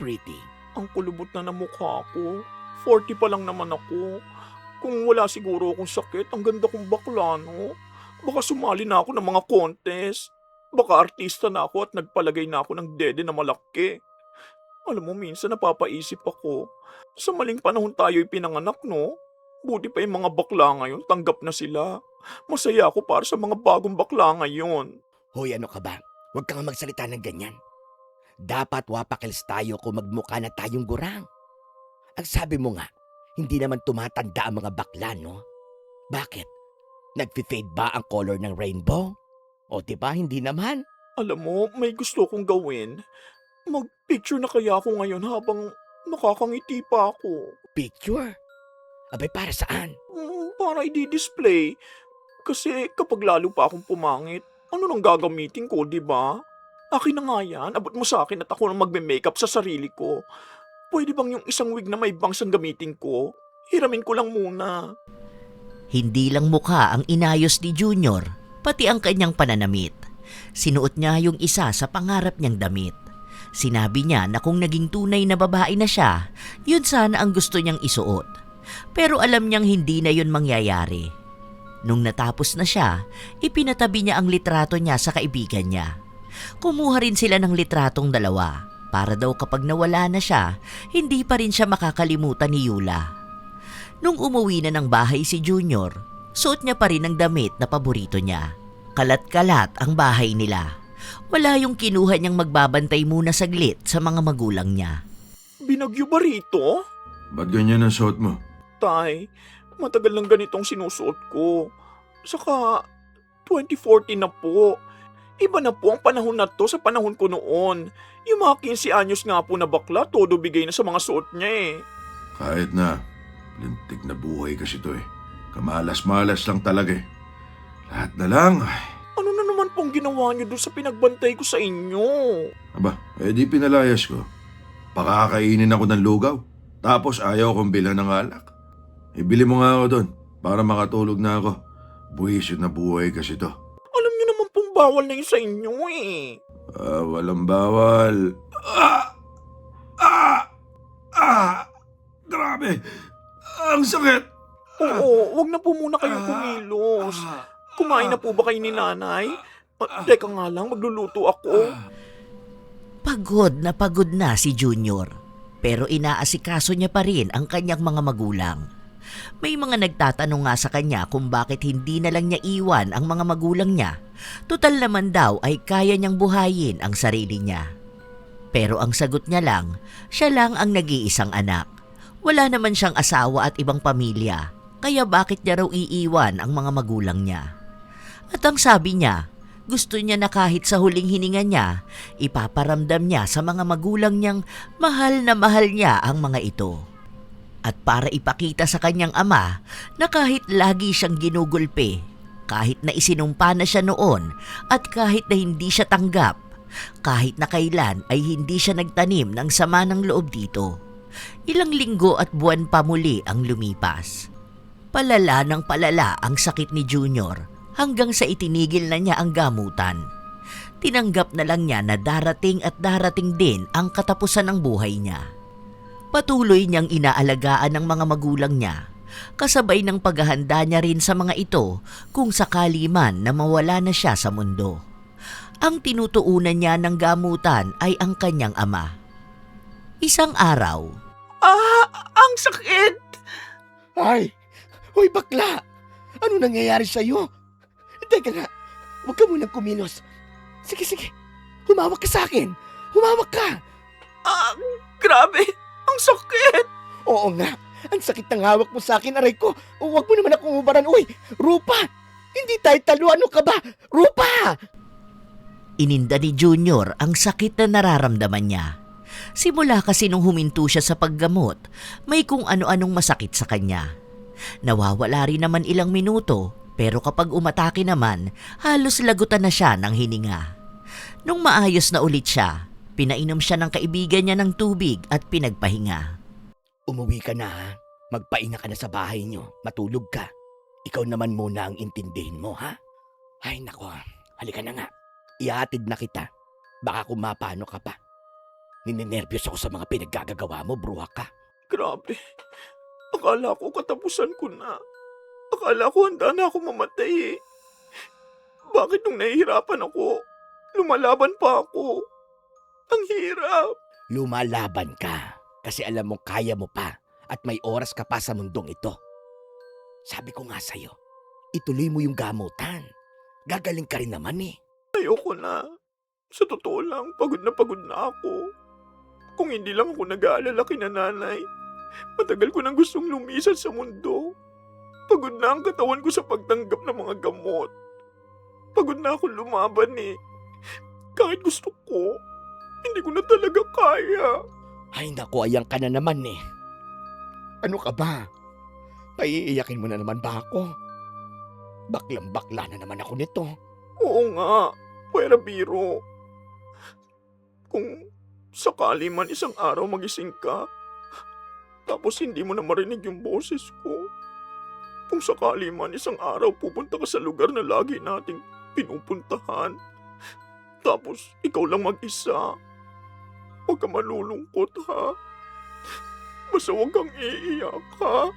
Ang kulubot na ng mukha ko. 40 pa lang naman ako. Kung wala siguro akong sakit, ang ganda kong bakla, no? Baka sumali na ako ng mga contest. Baka artista na ako at nagpalagay na ako ng dede na malaki. Alam mo, minsan napapaisip ako. Sa maling panahon tayo'y pinanganak, no? Buti pa yung mga bakla ngayon, tanggap na sila. Masaya ako para sa mga bagong bakla ngayon. Hoy, ano ka ba? Huwag kang magsalita ng ganyan. Dapat wapakils tayo kung magmukha na tayong gurang. Ang sabi mo nga, hindi naman tumatanda ang mga bakla, no? Bakit? Nagfi-fade ba ang color ng rainbow? O diba, hindi naman? Alam mo, may gusto kong gawin. Mag-picture na kaya ako ngayon habang nakakangiti pa ako. Picture? Abay, para saan? Para i-display. Kasi kapag lalo pa akong pumangit, ano nang gagamitin ko, di ba? Akin na nga yan, abot mo sa akin at ako nang magme-makeup sa sarili ko. Pwede bang yung isang wig na may bangs ang gamitin ko? Hiramin ko lang muna. Hindi lang mukha ang inayos ni Junior, pati ang kanyang pananamit. Sinuot niya yung isa sa pangarap niyang damit. Sinabi niya na kung naging tunay na babae na siya, yun sana ang gusto niyang isuot. Pero alam niyang hindi na yun mangyayari. Nung natapos na siya, ipinatabi niya ang litrato niya sa kaibigan niya. Kumuha rin sila ng litratong dalawa para daw kapag nawala na siya, hindi pa rin siya makakalimutan ni Yula. Nung umuwi na ng bahay si Junior, suot niya pa rin ang damit na paborito niya. Kalat-kalat ang bahay nila. Wala yung kinuha niyang magbabantay muna saglit sa mga magulang niya. Binagyo ba rito? Ba't ganyan ang suot mo? Tay, matagal lang ganitong sinusuot ko. Saka, 2014 na po. Iba na po ang panahon na to sa panahon ko noon. Yung mga 15 anyos nga po na bakla, todo bigay na sa mga suot niya eh. Kahit na, lintik na buhay kasi to eh. Kamalas-malas lang talaga eh. Lahat na lang. Ay. Ano na naman pong ginawa niyo doon sa pinagbantay ko sa inyo? Aba, di pinalayas ko. Pakakainin ako ng lugaw. Tapos ayaw kong bilhan ng alak. Ibili mo nga ako doon para makatulog na ako. Buwisit na buhay kasi to. Alam niyo naman pong bawal na yun sa inyo eh. Walang bawal. Grabe! Ang sakit! Oo, wag na po muna kayong kumilos. Kumain na po ba kayo ni nanay? Teka nga lang, magluluto ako. Pagod na si Junior. Pero inaasikaso niya pa rin ang kanyang mga magulang. May mga nagtatanong nga sa kanya kung bakit hindi na lang niya iwan ang mga magulang niya. Tutal naman daw ay kaya niyang buhayin ang sarili niya. Pero ang sagot niya lang, siya lang ang nag-iisang anak. Wala naman siyang asawa at ibang pamilya, kaya bakit niya raw iiwan ang mga magulang niya? At ang sabi niya, gusto niya na kahit sa huling hininga niya, ipaparamdam niya sa mga magulang niyang mahal na mahal niya ang mga ito. At para ipakita sa kanyang ama na kahit lagi siyang ginugulpi, kahit na isinumpa na siya noon at kahit na hindi siya tanggap, kahit na kailan ay hindi siya nagtanim ng sama ng loob dito. Ilang linggo at buwan pa muli ang lumipas. Palala ng palala ang sakit ni Junior hanggang sa itinigil na niya ang gamutan. Tinanggap na lang niya na darating at darating din ang katapusan ng buhay niya. Patuloy niyang inaalagaan ng mga magulang niya, kasabay ng paghahanda niya rin sa mga ito kung sakali man na mawala na siya sa mundo. Ang tinutuunan niya ng gamutan ay ang kanyang ama. Isang araw, Ang sakit! Ay! Hoy, bakla! Ano nangyayari sa'yo? Teka nga, huwag ka munang kumilos. Sige. Humawak ka sa akin. Humawak ka! Grabe! Ang sakit! Oo nga, ang sakit ng hawak mo sa akin, aray ko. Huwag mo naman akong ubaran. Uy, Rupa! Hindi tayo talo. Ano ka ba? Rupa! ininda ni Junior ang sakit na nararamdaman niya. Simula kasi nung huminto siya sa paggamot, may kung ano-anong masakit sa kanya. Nawawala rin naman ilang minuto, pero kapag umatake naman, halos lagutan na siya ng hininga. Nung maayos na ulit siya, pinainom siya ng kaibigan niya ng tubig at pinagpahinga. Umuwi ka na, ha? Magpahinga ka na sa bahay nyo. Matulog ka. Ikaw naman muna ang intindihin mo, ha? Ay, nako. Halika na nga. Ihatid na kita. Baka kung mapano ka pa. Ninenervyos ako sa mga pinaggagawa mo, bruha ka. Grabe. Akala ko katapusan ko na. Akala ko handa na ako mamatay eh. Bakit nung nahihirapan ako, lumalaban pa ako? Ang hirap. Lumalaban ka kasi alam mong kaya mo pa at may oras ka pa sa mundong ito. Sabi ko nga sa'yo, ituloy mo yung gamutan. Gagaling ka rin naman eh. Ayoko na. Sa totoo lang, pagod na ako. Kung hindi lang ako nag-aalala kina nanay, matagal ko nang gustong lumisan sa mundo. Pagod na ang katawan ko sa pagtanggap ng mga gamot. Pagod na ako lumaban eh. Kahit gusto ko, hindi ko na talaga kaya. Ay naku, ayang ka na naman eh. Ano ka ba? Paiiyakin mo na naman ba ako? Baklang-bakla na naman ako nito. Oo nga, pwera biro. Kung sakali man isang araw magising ka, tapos hindi mo na marinig yung boses ko. Kung sakali man isang araw pupunta ka sa lugar na lagi nating pinupuntahan, tapos ikaw lang mag-isa, huwag ka malulungkot ha. Basta huwag kang iiyak ha.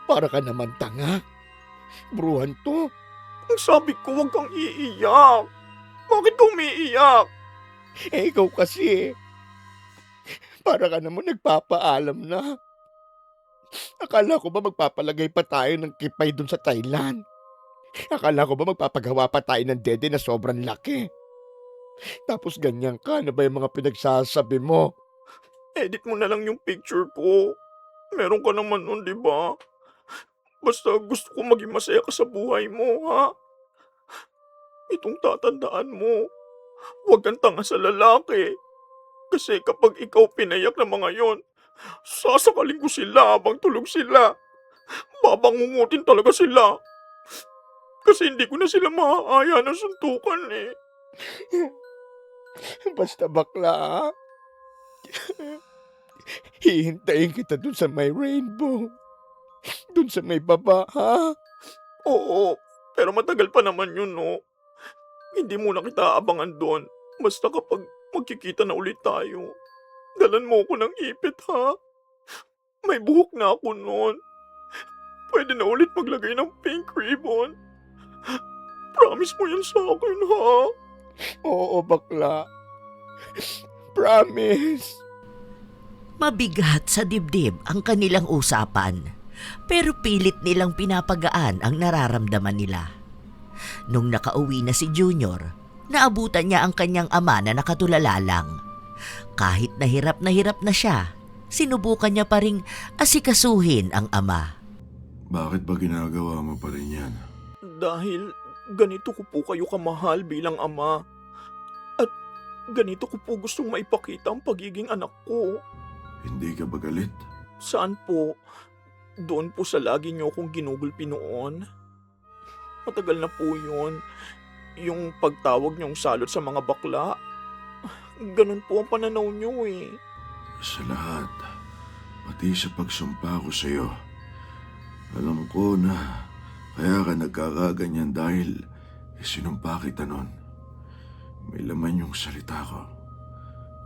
Para ka naman tanga. Bruhan to. Ang sabi ko huwag kang iiyak. Bakit ka umiiyak? Eh, ikaw kasi. Para ka naman nagpapaalam na. Akala ko ba magpapalagay pa tayo ng kipay dun sa Thailand? Akala ko ba magpapagawa pa tayo ng dede na sobrang laki? Tapos ganyan ka, na ba yung mga pinagsasabi mo? Edit mo na lang yung picture ko. Meron ka naman nun, di ba? Basta gusto ko maging masaya ka sa buhay mo, ha? Itong tatandaan mo. Huwag kang tanga sa lalaki. Kasi kapag ikaw pinayak ng mga yon, sasakaling ko sila habang tulog sila. Babangungutin talaga sila. Kasi hindi ko na sila maaaya ng suntukan eh. Basta bakla, ha? Hihintayin kita dun sa may rainbow. Dun sa may baba, ha? Oo, pero matagal pa naman yun, no? Hindi muna kita abangan doon. Basta kapag magkikita na ulit tayo, dalan mo ko ng ipit, ha? May buhok na ako noon. Pwede na ulit maglagay ng pink ribbon. Promise mo yan sa akin, ha? Oo, bakla. Promise. Mabigat sa dibdib ang kanilang usapan, pero pilit nilang pinapagaan ang nararamdaman nila. Nung nakauwi na si Junior, naabutan niya ang kanyang ama na nakatulala lang. Kahit na hirap na siya, sinubukan niya pa ring asikasuhin ang ama. Bakit ba ginagawa mo pa rin yan? Dahil ganito ko po kayo kamahal bilang ama. At ganito ko po gustong maipakita ang pagiging anak ko. Hindi ka ba galit? Saan po? Doon po sa lagi niyo akong ginugulpi noon. Matagal na po yun. Yung pagtawag niyong salot sa mga bakla. Ganun po ang pananaw niyo eh. Sa lahat, pati sa pagsumpa ko sa'yo, alam ko na kaya ka nagkakaganyan dahil sinumpa kita nun. May laman yung salita ko.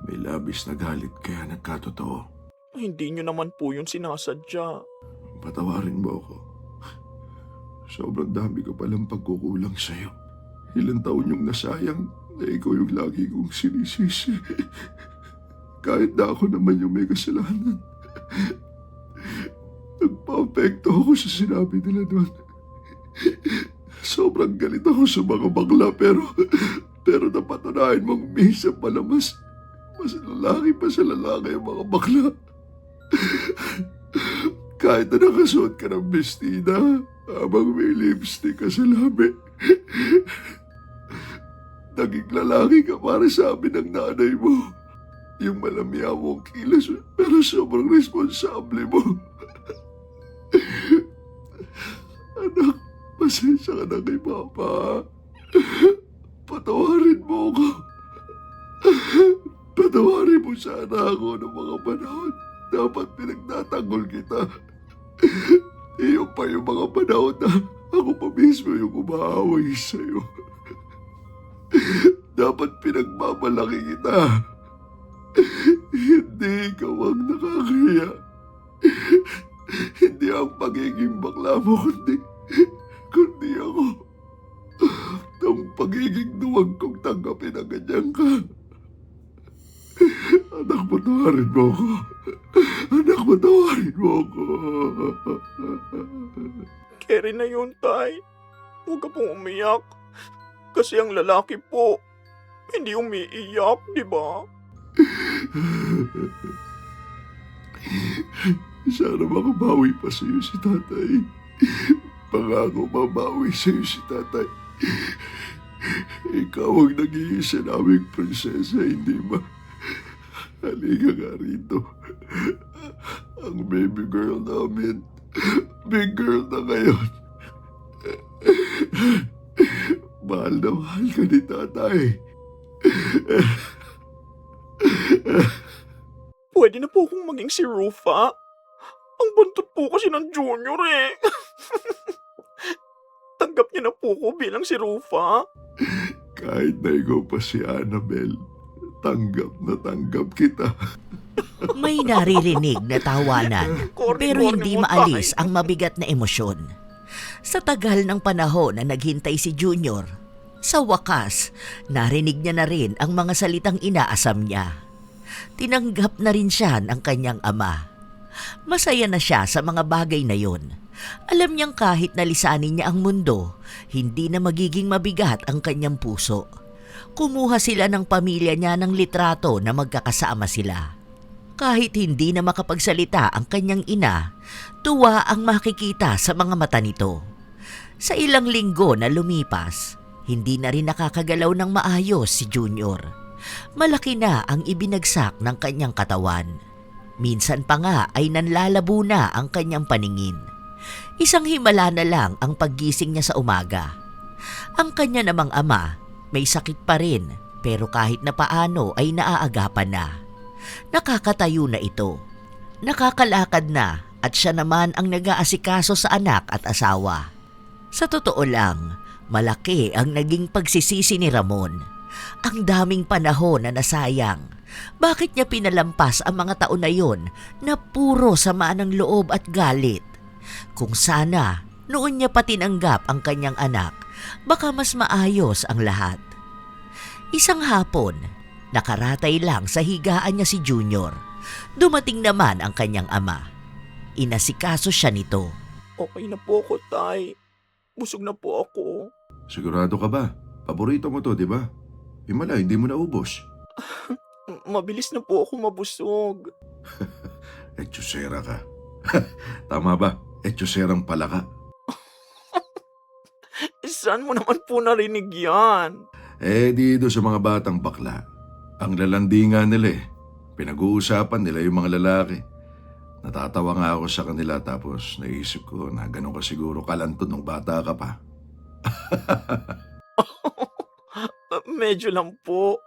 May labis na galit kaya nagkatotoo. Hindi nyo naman po yun sinasadya. Patawarin mo ako. Sobrang dami ko palang pagkukulang sa'yo. Ilang taon yung nasayang na ikaw yung lagi kong sinisisi. Kahit na ako naman yung may kasalanan. Nagpa-apekto ako sa sinabi nila doon. Sobrang galit ako sa mga bakla pero napatunayan mong minsan pala mas lalaki pa sa lalaki ang mga bakla. Kahit na nakasuot ka ng bestida habang may lipstick ka sa labi. Naging lalaki ka para sa amin ng nanay mo. Yung malamya mong kilos pero sobrang responsable mo. Anak, pasensya ka na kay Papa. Patawarin mo ako. Patawarin mo sana ako ng mga panahon. Dapat pinagtatanggol kita. Iyo pa yung mga panahon na ako pa mismo yung umaaway sa'yo. Dapat pinagmamalaki kita. Hindi ikaw ang nakakaya. Hindi ang pagiging bakla mo, kundi ako. Ang pagiging duwag kong tanggapin ang ganyan ka. Anak, patawarin mo ako. Anak, patawarin mo ako. Carry na yun, Tay. Huwag ka pong umiyak. Kasi ang lalaki po, hindi umiiyak, di ba? Sana makabawi pa sa'yo si tatay. Pangako mabawi sa'yo si tatay. Ikaw ang nag-iisa naming prinsesa, hindi ba? Halika nga rito. Ang baby girl namin, big girl na ngayon. Mahal na mahal ka ni tatay. Pwede na po akong maging si Rufa. Ang buntot po kasi ng Junior eh. Tanggap niya na po ko bilang si Rufa. Kahit na ikaw pa si Annabel, tanggap na tanggap kita. May naririnig na tawanan pero hindi maalis ang mabigat na emosyon. Sa tagal ng panahon na naghintay si Junior, sa wakas, narinig niya na rin ang mga salitang inaasam niya. Tinanggap na rin siya ng kanyang ama. Masaya na siya sa mga bagay na yon. Alam niyang kahit nalisanin niya ang mundo, hindi na magiging mabigat ang kanyang puso. Kumuha sila ng pamilya niya ng litrato na magkakasama sila. Kahit hindi na makapagsalita ang kanyang ina, tuwa ang makikita sa mga mata nito. Sa ilang linggo na lumipas, hindi na rin nakakagalaw ng maayos si Junior. Malaki na ang ibinagsak ng kanyang katawan. Minsan pa nga ay nanlalabo na ang kanyang paningin. Isang himala na lang ang paggising niya sa umaga. Ang kanya namang ama, may sakit pa rin pero kahit na paano ay naaagapan na. Nakakatayo na ito. Nakakalakad na at siya naman ang nag-aasikaso sa anak at asawa. Sa totoo lang, malaki ang naging pagsisisi ni Ramon. Ang daming panahon na nasayang. Bakit niya pinalampas ang mga taon na yon na puro sama ng loob at galit? Kung sana, noon niya pa tinanggap ang kanyang anak, baka mas maayos ang lahat. Isang hapon, nakaratay lang sa higaan niya si Junior. Dumating naman ang kanyang ama. Inasikaso siya nito. Okay na po ako, Tay. Busog na po ako. Sigurado ka ba? Paborito mo to, di ba? Himala, hindi mo naubos. Mabilis na po ako mabusog. Etchosera ka. Tama ba? Etchoserang pala ka. Saan mo naman po narinig yan? Dito sa mga batang bakla. Ang lalandi nga nila eh. Pinag-uusapan nila yung mga lalaki. Natatawa nga ako sa kanila tapos naisip ko na gano'n ka siguro kalanto nung bata ka pa. Medyo lang po.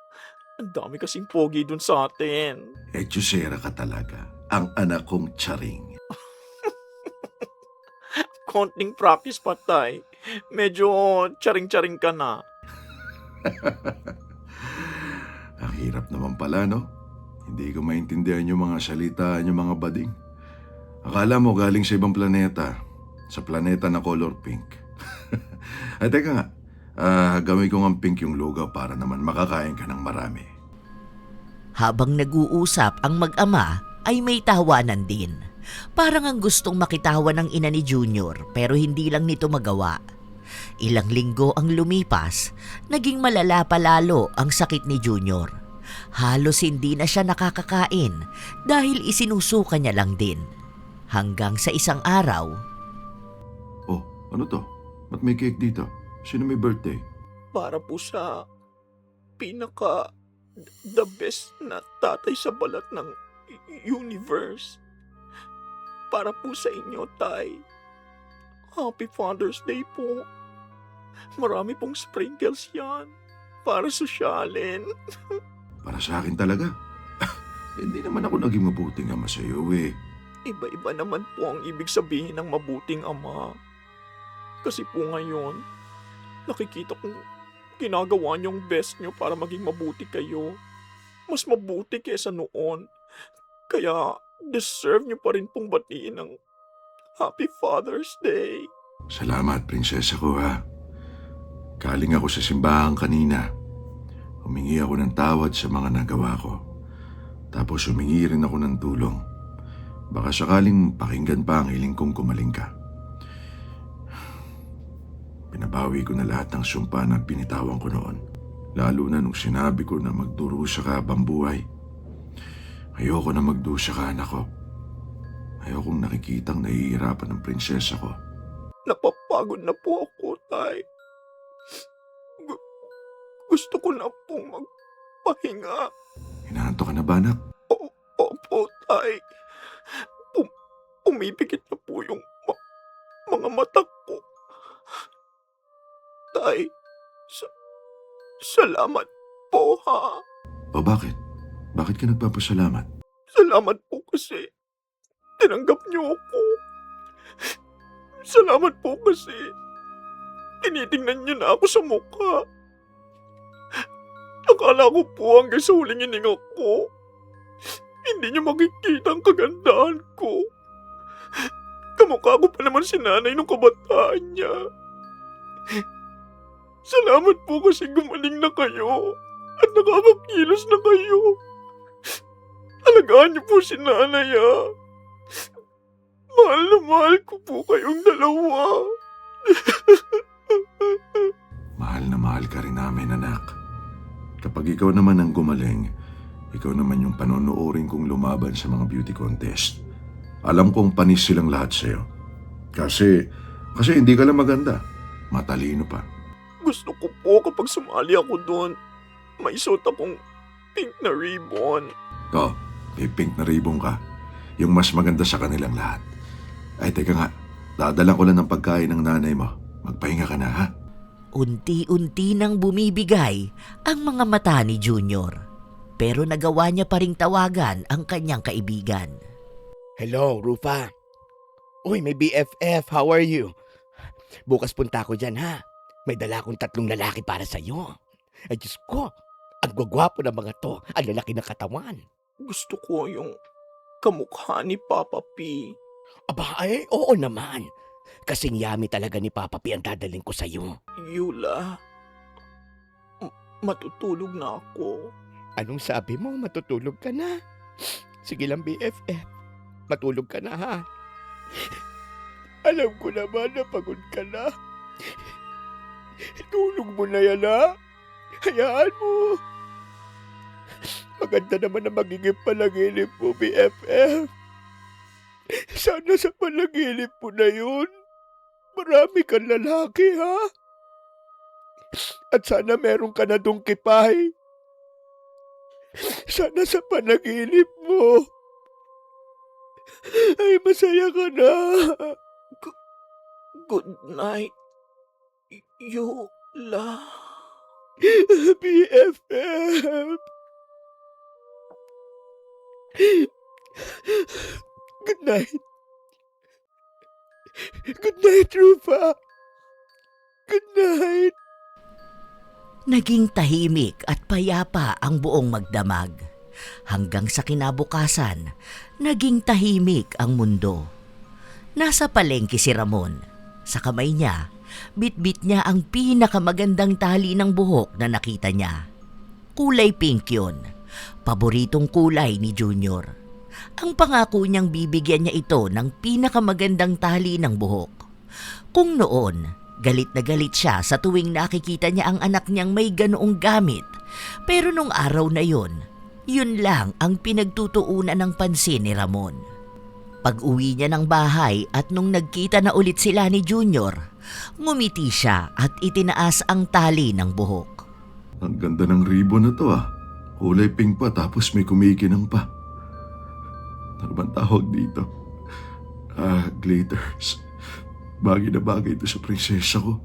Ang dami kasing pogi dun sa atin. Etchosera ka talaga. Ang anak kong Charing. Konting practice pa, Tay. Medyo charing-charing ka na. Ang hirap naman pala, no? Hindi ko maintindihan yung mga salita yung mga bading. Akala mo galing sa ibang planeta. Sa planeta na color pink. Ay, teka nga. Gawin ko ng pink yung lugaw para naman makakain ka ng marami. Habang nag-uusap ang mag-ama ay may tawanan din. Parang ang gustong makitawan ng ina ni Junior pero hindi lang nito magawa. Ilang linggo ang lumipas, naging malala pa lalo ang sakit ni Junior. Halos hindi na siya nakakakain dahil isinusuka niya lang din. Hanggang sa isang araw, Oh, ano to? Ba't may cake dito? Sino may birthday? Para po sa pinaka the best na tatay sa balat ng universe. Para po sa inyo, Tay. Happy Father's Day po. Marami pong sprinkles yan. Para sosyalin. Para sa akin talaga. Hindi naman ako naging mabuting ama sa iyo eh. Iba-iba naman po ang ibig sabihin ng mabuting ama. Kasi po ngayon, nakikita kong ginagawa niyong best niyo para maging mabuti kayo. Mas mabuti kesa noon. Kaya deserve niyo pa rin pong batiin ng Happy Father's Day. Salamat, prinsesa ko ha. Galing ako sa simbahan kanina. Humingi ako ng tawad sa mga nagawa ko. Tapos humingi rin ako ng tulong. Baka sakaling pakinggan pa ang hiling kong kumaling ka. Pinabawi ko na lahat ng sumpa na binitawan ko noon. Lalo na nung sinabi ko na magdurusa ka habang buhay. Ayoko na magdusa ka, anak ko. Ayokong nakikitang nahihirapan ng prinsesa ko. Napapagod na po ako, Tay. Gusto ko na pong magpahinga. Hinahanto ka na ba, anak? Opo, Tay. Umipikit na po yung mga mata ko. Tay, salamat po, ha. O bakit? Bakit ka nagpapasalamat? Salamat po kasi tinanggap niyo ako. Salamat po kasi tinitingnan niyo na ako sa mukha. Akala ko po hanggang sa huling hininga ko, hindi niyo makikita ang kagandahan ko. Kamukha ko pa naman si nanay nung kabataan niya. Salamat po kasi gumaling na kayo at nakakakilos na kayo. Alagaan niyo po si nanay, ah. Mahal na mahal ko po kayong dalawa. Mahal na mahal ka rin namin, anak. Kapag ikaw naman ang gumaling, ikaw naman yung panonoorin kong lumaban sa mga beauty contest. Alam kong panis silang lahat sa'yo. Kasi hindi ka lang maganda. Matalino pa. Gusto ko po kapag sumali ako doon, may suot akong pink na ribbon. Oh, may pink na ribbon ka. Yung mas maganda sa kanilang lahat. Ay, teka nga. Dadala ko lang ng pagkain ng nanay mo. Magpahinga ka na, ha? unti-unti nang bumibigay ang mga mata ni Junior. Pero nagawa niya pa ring tawagan ang kanyang kaibigan. Hello, Rufa. Uy, may BFF. How are you? Bukas punta ko dyan, ha? May dala akong 3 lalaki para sa'yo. Ay, Diyos ko. Ang gwagwapo ng mga to. Ang lalaki ng katawan. Gusto ko yung kamukha ni Papa P. Aba, ay, oo naman. Kasing yummy talaga ni Papa P ang dadaling ko sa'yo. Yula, matutulog na ako. Anong sabi mo? Matutulog ka na? Sige lang, BFF. Matulog ka na, ha? Alam ko naman na pagod ka na. Tulog mo na yan, ha? Hayaan mo. Maganda naman na magiging panaginip mo, BFF. Sana sa panaginip mo na yun, marami kang lalaki, ha? At sana meron ka na dong kipay. Sana sa panaginip mo ay masaya ka na. Good night, Yula. BFF. Good night. Good night, Rufa. Good night. Naging tahimik at payapa ang buong magdamag. Hanggang sa kinabukasan, naging tahimik ang mundo. Nasa palengke si Ramon. Sa kamay niya, bitbit niya ang pinakamagandang tali ng buhok na nakita niya. Kulay pink yun. Paboritong kulay ni Junior. Ang pangako niyang bibigyan niya ito ng pinakamagandang tali ng buhok. Kung noon, galit na galit siya sa tuwing nakikita niya ang anak niyang may ganoong gamit. Pero nung araw na yun lang ang pinagtutuunan ng pansin ni Ramon. Pag-uwi niya ng bahay at nung nagkita na ulit sila ni Junior, ngumiti siya at itinaas ang tali ng buhok. Ang ganda ng ribbon na to ah. Kulay pink pa tapos may kumikinang pa. Ano bang tawag dito? Glitters. Bagay na bagay ito sa prinsesa ko.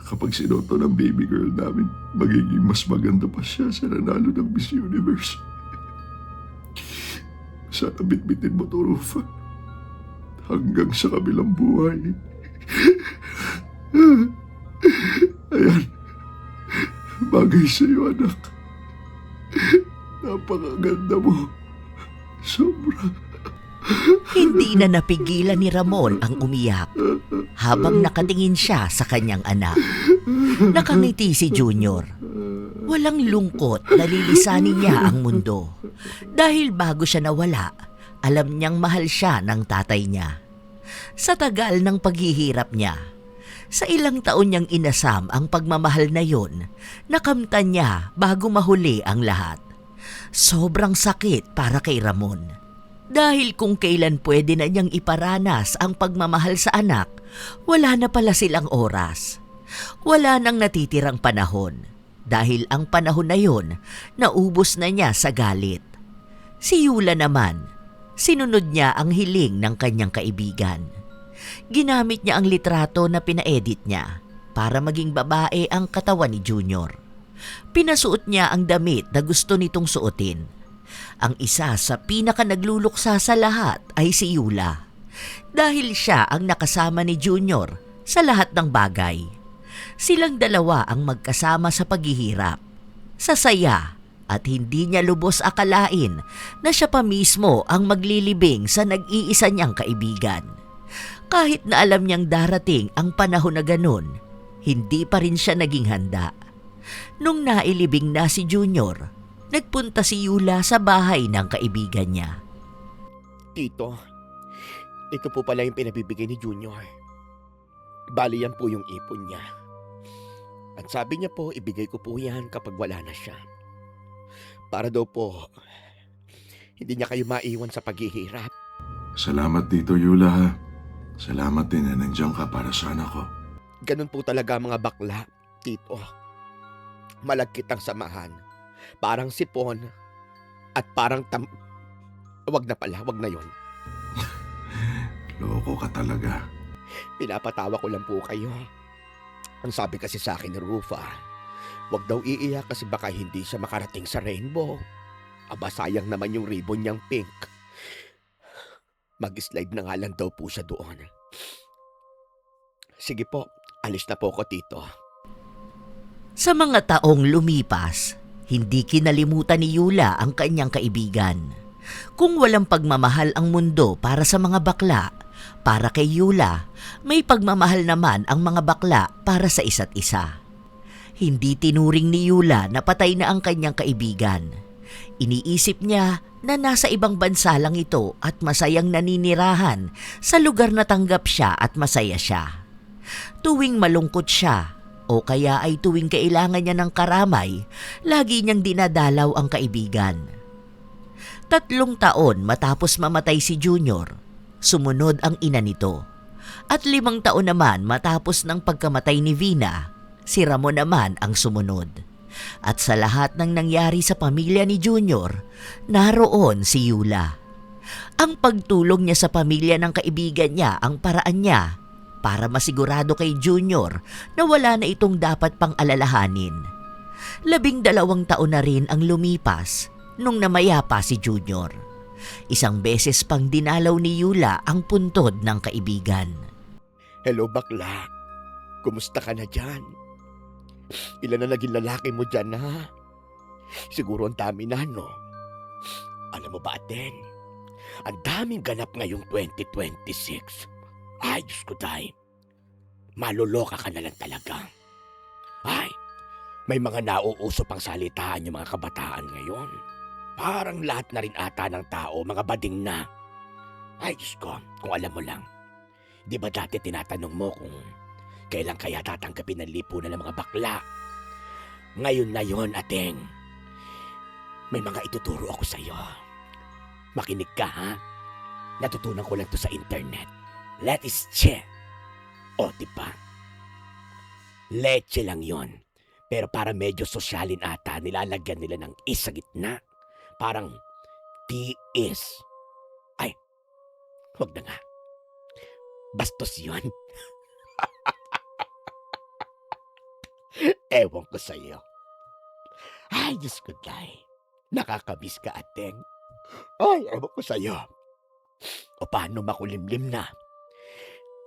Kapag sinuto ng baby girl namin, magiging mas maganda pa siya sa nanalo ng Miss Universe. Sana bitbitin mo to, Rufa. Hanggang sa kabilang buhay. Ayan. Bagay sa'yo, anak. Napakaganda mo. Sobra. Hindi na napigilan ni Ramon ang umiyak habang nakatingin siya sa kanyang anak. Nakangiti si Junior. Walang lungkot, nalilisanin niya ang mundo. Dahil bago siya nawala, alam niyang mahal siya ng tatay niya. Sa tagal ng paghihirap niya, sa ilang taon niyang inasam ang pagmamahal na yon, nakamtan niya bago mahuli ang lahat. Sobrang sakit para kay Ramon. Dahil kung kailan pwede na niyang iparanas ang pagmamahal sa anak, wala na pala silang oras. Wala nang natitirang panahon. Dahil ang panahon na yon, naubos na niya sa galit. Si Yula naman, sinunod niya ang hiling ng kanyang kaibigan. Ginamit niya ang litrato na pina-edit niya para maging babae ang katawan ni Junior. Pinasuot niya ang damit na gusto nitong suotin. Ang isa sa pinaka-nagluluksa sa lahat ay si Yula. Dahil siya ang nakasama ni Junior sa lahat ng bagay. Silang dalawa ang magkasama sa paghihirap, sa saya, at hindi niya lubos akalain na siya pa mismo ang maglilibing sa nag-iisa niyang kaibigan. Kahit na alam niyang darating ang panahon na ganun, hindi pa rin siya naging handa. Nung nailibing na si Junior, nagpunta si Yula sa bahay ng kaibigan niya. Tito, ito po pala yung pinabibigay ni Junior. Bali yan po yung ipon niya. At sabi niya po, ibigay ko po yan kapag wala na siya. Para daw po, hindi niya kayo maiwan sa paghihirap. Salamat dito, Yula ha. Salamat din na nandiyan ka para sa anak ko. Ganun po talaga mga bakla, Tito. Malagkit ang samahan. Parang sipon at parang wag na pala, wag na yon. Loko ka talaga. Pinapatawa ko lang po kayo. Ang sabi kasi sa akin ni Rufa, wag daw iiyak kasi baka hindi siya makarating sa rainbow. Aba, sayang naman yung ribbon niyang pink. Mag-slide na nga lang daw po siya doon. Sige po, alis na po ko, Tito. Sa mga taong lumipas, hindi kinalimutan ni Yula ang kanyang kaibigan. Kung walang pagmamahal ang mundo para sa mga bakla, para kay Yula, may pagmamahal naman ang mga bakla para sa isa't isa. Hindi tinuring ni Yula na patay na ang kanyang kaibigan. Iniisip niya na nasa ibang bansa lang ito at masayang naninirahan sa lugar na tanggap siya at masaya siya. Tuwing malungkot siya, o kaya ay tuwing kailangan niya ng karamay, lagi niyang dinadalaw ang kaibigan. 3 taon matapos mamatay si Junior, sumunod ang ina nito. At 5 taon naman matapos ng pagkamatay ni Vina, si Ramon naman ang sumunod. At sa lahat ng nangyari sa pamilya ni Junior, naroon si Yula. Ang pagtulong niya sa pamilya ng kaibigan niya ang paraan niya para masigurado kay Junior na wala na itong dapat pang alalahanin. 12 taon na rin ang lumipas nung namaya pa si Junior. 1 beses pang dinalaw ni Yula ang puntod ng kaibigan. Hello, bakla. Kumusta ka na dyan? Ilan na naging lalaki mo dyan, ha? Siguro ang dami na, no? Alam mo ba, Ateng? Ang daming ganap ngayong 2026. Ay, Diyos ko, Day. Maluloka ka na lang talaga. Ay, may mga nauuso pang salitaan yung mga kabataan ngayon. Parang lahat na rin ata ng tao, mga bading na. Ay, Diyos ko, kung alam mo lang. Di ba dati tinatanong mo kung kailan kaya tatanggapin ng lipunan ng mga bakla? Ngayon na yon, Ateng. May mga ituturo ako sa'yo. Makinig ka, ha? Natutunan ko lang to sa internet. Leche. O, diba? Leche lang yon. Pero para medyo sosyalin ata, nilalagyan nila ng is sa gitna. Parang T-is. Ay, huwag na nga. Bastos yun. Ewan ko sa'yo. Ay, Diyos ko, Day. Nakakabis ka, Ateng. Ay, ewan ko sa'yo. O paano makulimlim na?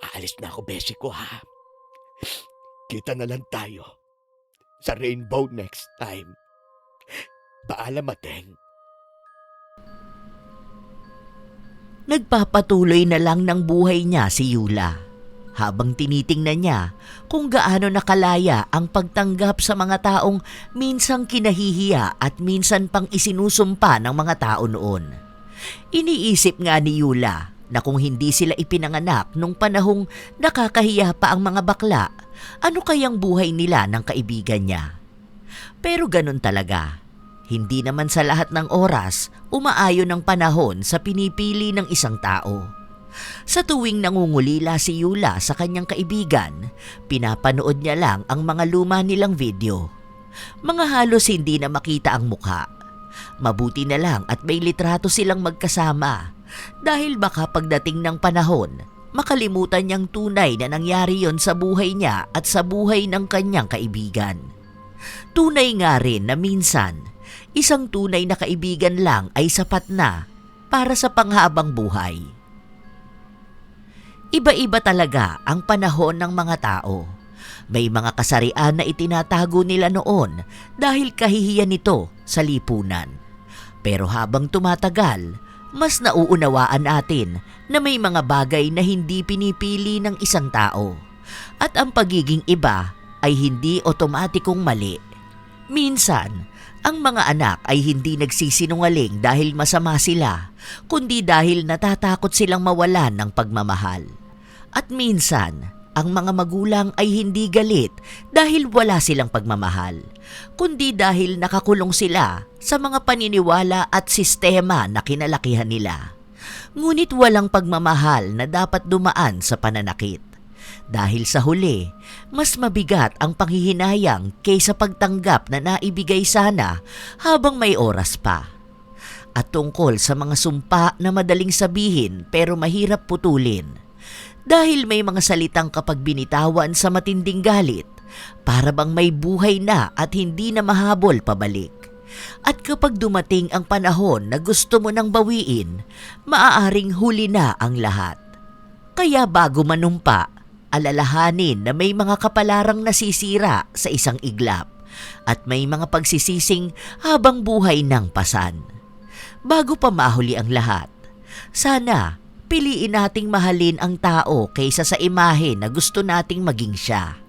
Aalis na ako, beshi ko, ha? Kita na lang tayo sa rainbow next time. Paalam, Ateng. Nagpapatuloy na lang ng buhay niya si Yula habang tinitingnan niya kung gaano nakalaya ang pagtanggap sa mga taong minsang kinahihiya at minsan pang isinusumpa ng mga tao noon. Iniisip nga ni Yula na kung hindi sila ipinanganak nung panahong nakakahiya pa ang mga bakla, ano kayang buhay nila ng kaibigan niya? Pero ganun talaga. Hindi naman sa lahat ng oras umaayon ang panahon sa pinipili ng isang tao. Sa tuwing nangungulila si Yula sa kanyang kaibigan, pinapanood niya lang ang mga luma nilang video. Mga halos hindi na makita ang mukha. Mabuti na lang at may litrato silang magkasama dahil baka pagdating ng panahon, makalimutan niyang tunay na nangyari yon sa buhay niya at sa buhay ng kanyang kaibigan. Tunay nga rin na minsan, isang tunay na kaibigan lang ay sapat na para sa panghabang buhay. Iba-iba talaga ang panahon ng mga tao. May mga kasarian na itinatago nila noon dahil kahihiyan nito sa lipunan. Pero habang tumatagal, mas nauunawaan natin na may mga bagay na hindi pinipili ng isang tao. At ang pagiging iba ay hindi otomatikong mali. Minsan, ang mga anak ay hindi nagsisinungaling dahil masama sila, kundi dahil natatakot silang mawalan ng pagmamahal. At minsan, ang mga magulang ay hindi galit dahil wala silang pagmamahal, kundi dahil nakakulong sila sa mga paniniwala at sistema na kinalakihan nila. Ngunit walang pagmamahal na dapat dumaan sa pananakit. Dahil sa huli, mas mabigat ang panghihinayang kaysa pagtanggap na naibigay sana habang may oras pa. At tungkol sa mga sumpa na madaling sabihin pero mahirap putulin. Dahil may mga salitang kapag binitawan sa matinding galit, para bang may buhay na at hindi na mahabol pabalik. At kapag dumating ang panahon na gusto mo nang bawiin, maaaring huli na ang lahat. Kaya bago manumpa, alalahanin na may mga kapalarang nasisira sa isang iglap at may mga pagsisising habang buhay ng pasan. Bago pa mahuli ang lahat, sana piliin nating mahalin ang tao kaysa sa imahe na gusto nating maging siya.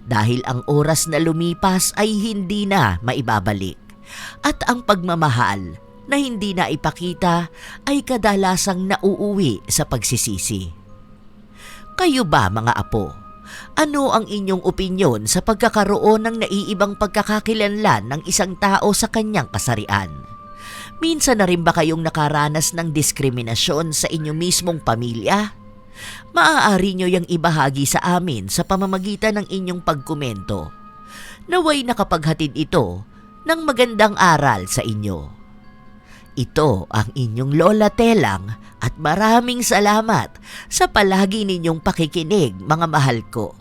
Dahil ang oras na lumipas ay hindi na maibabalik. At ang pagmamahal na hindi na ipakita ay kadalasang nauuwi sa pagsisisi. Kayo ba mga apo? Ano ang inyong opinyon sa pagkakaroon ng naiibang pagkakakilanlan ng isang tao sa kanyang kasarian? Minsan na rin ba kayong nakaranas ng diskriminasyon sa inyong mismong pamilya? Maaari nyo yang ibahagi sa amin sa pamamagitan ng inyong pagkomento. Naway nakapaghatid ito ng magandang aral sa inyo. Ito ang inyong Lola Telang at maraming salamat sa palagi ninyong pakikinig, mga mahal ko.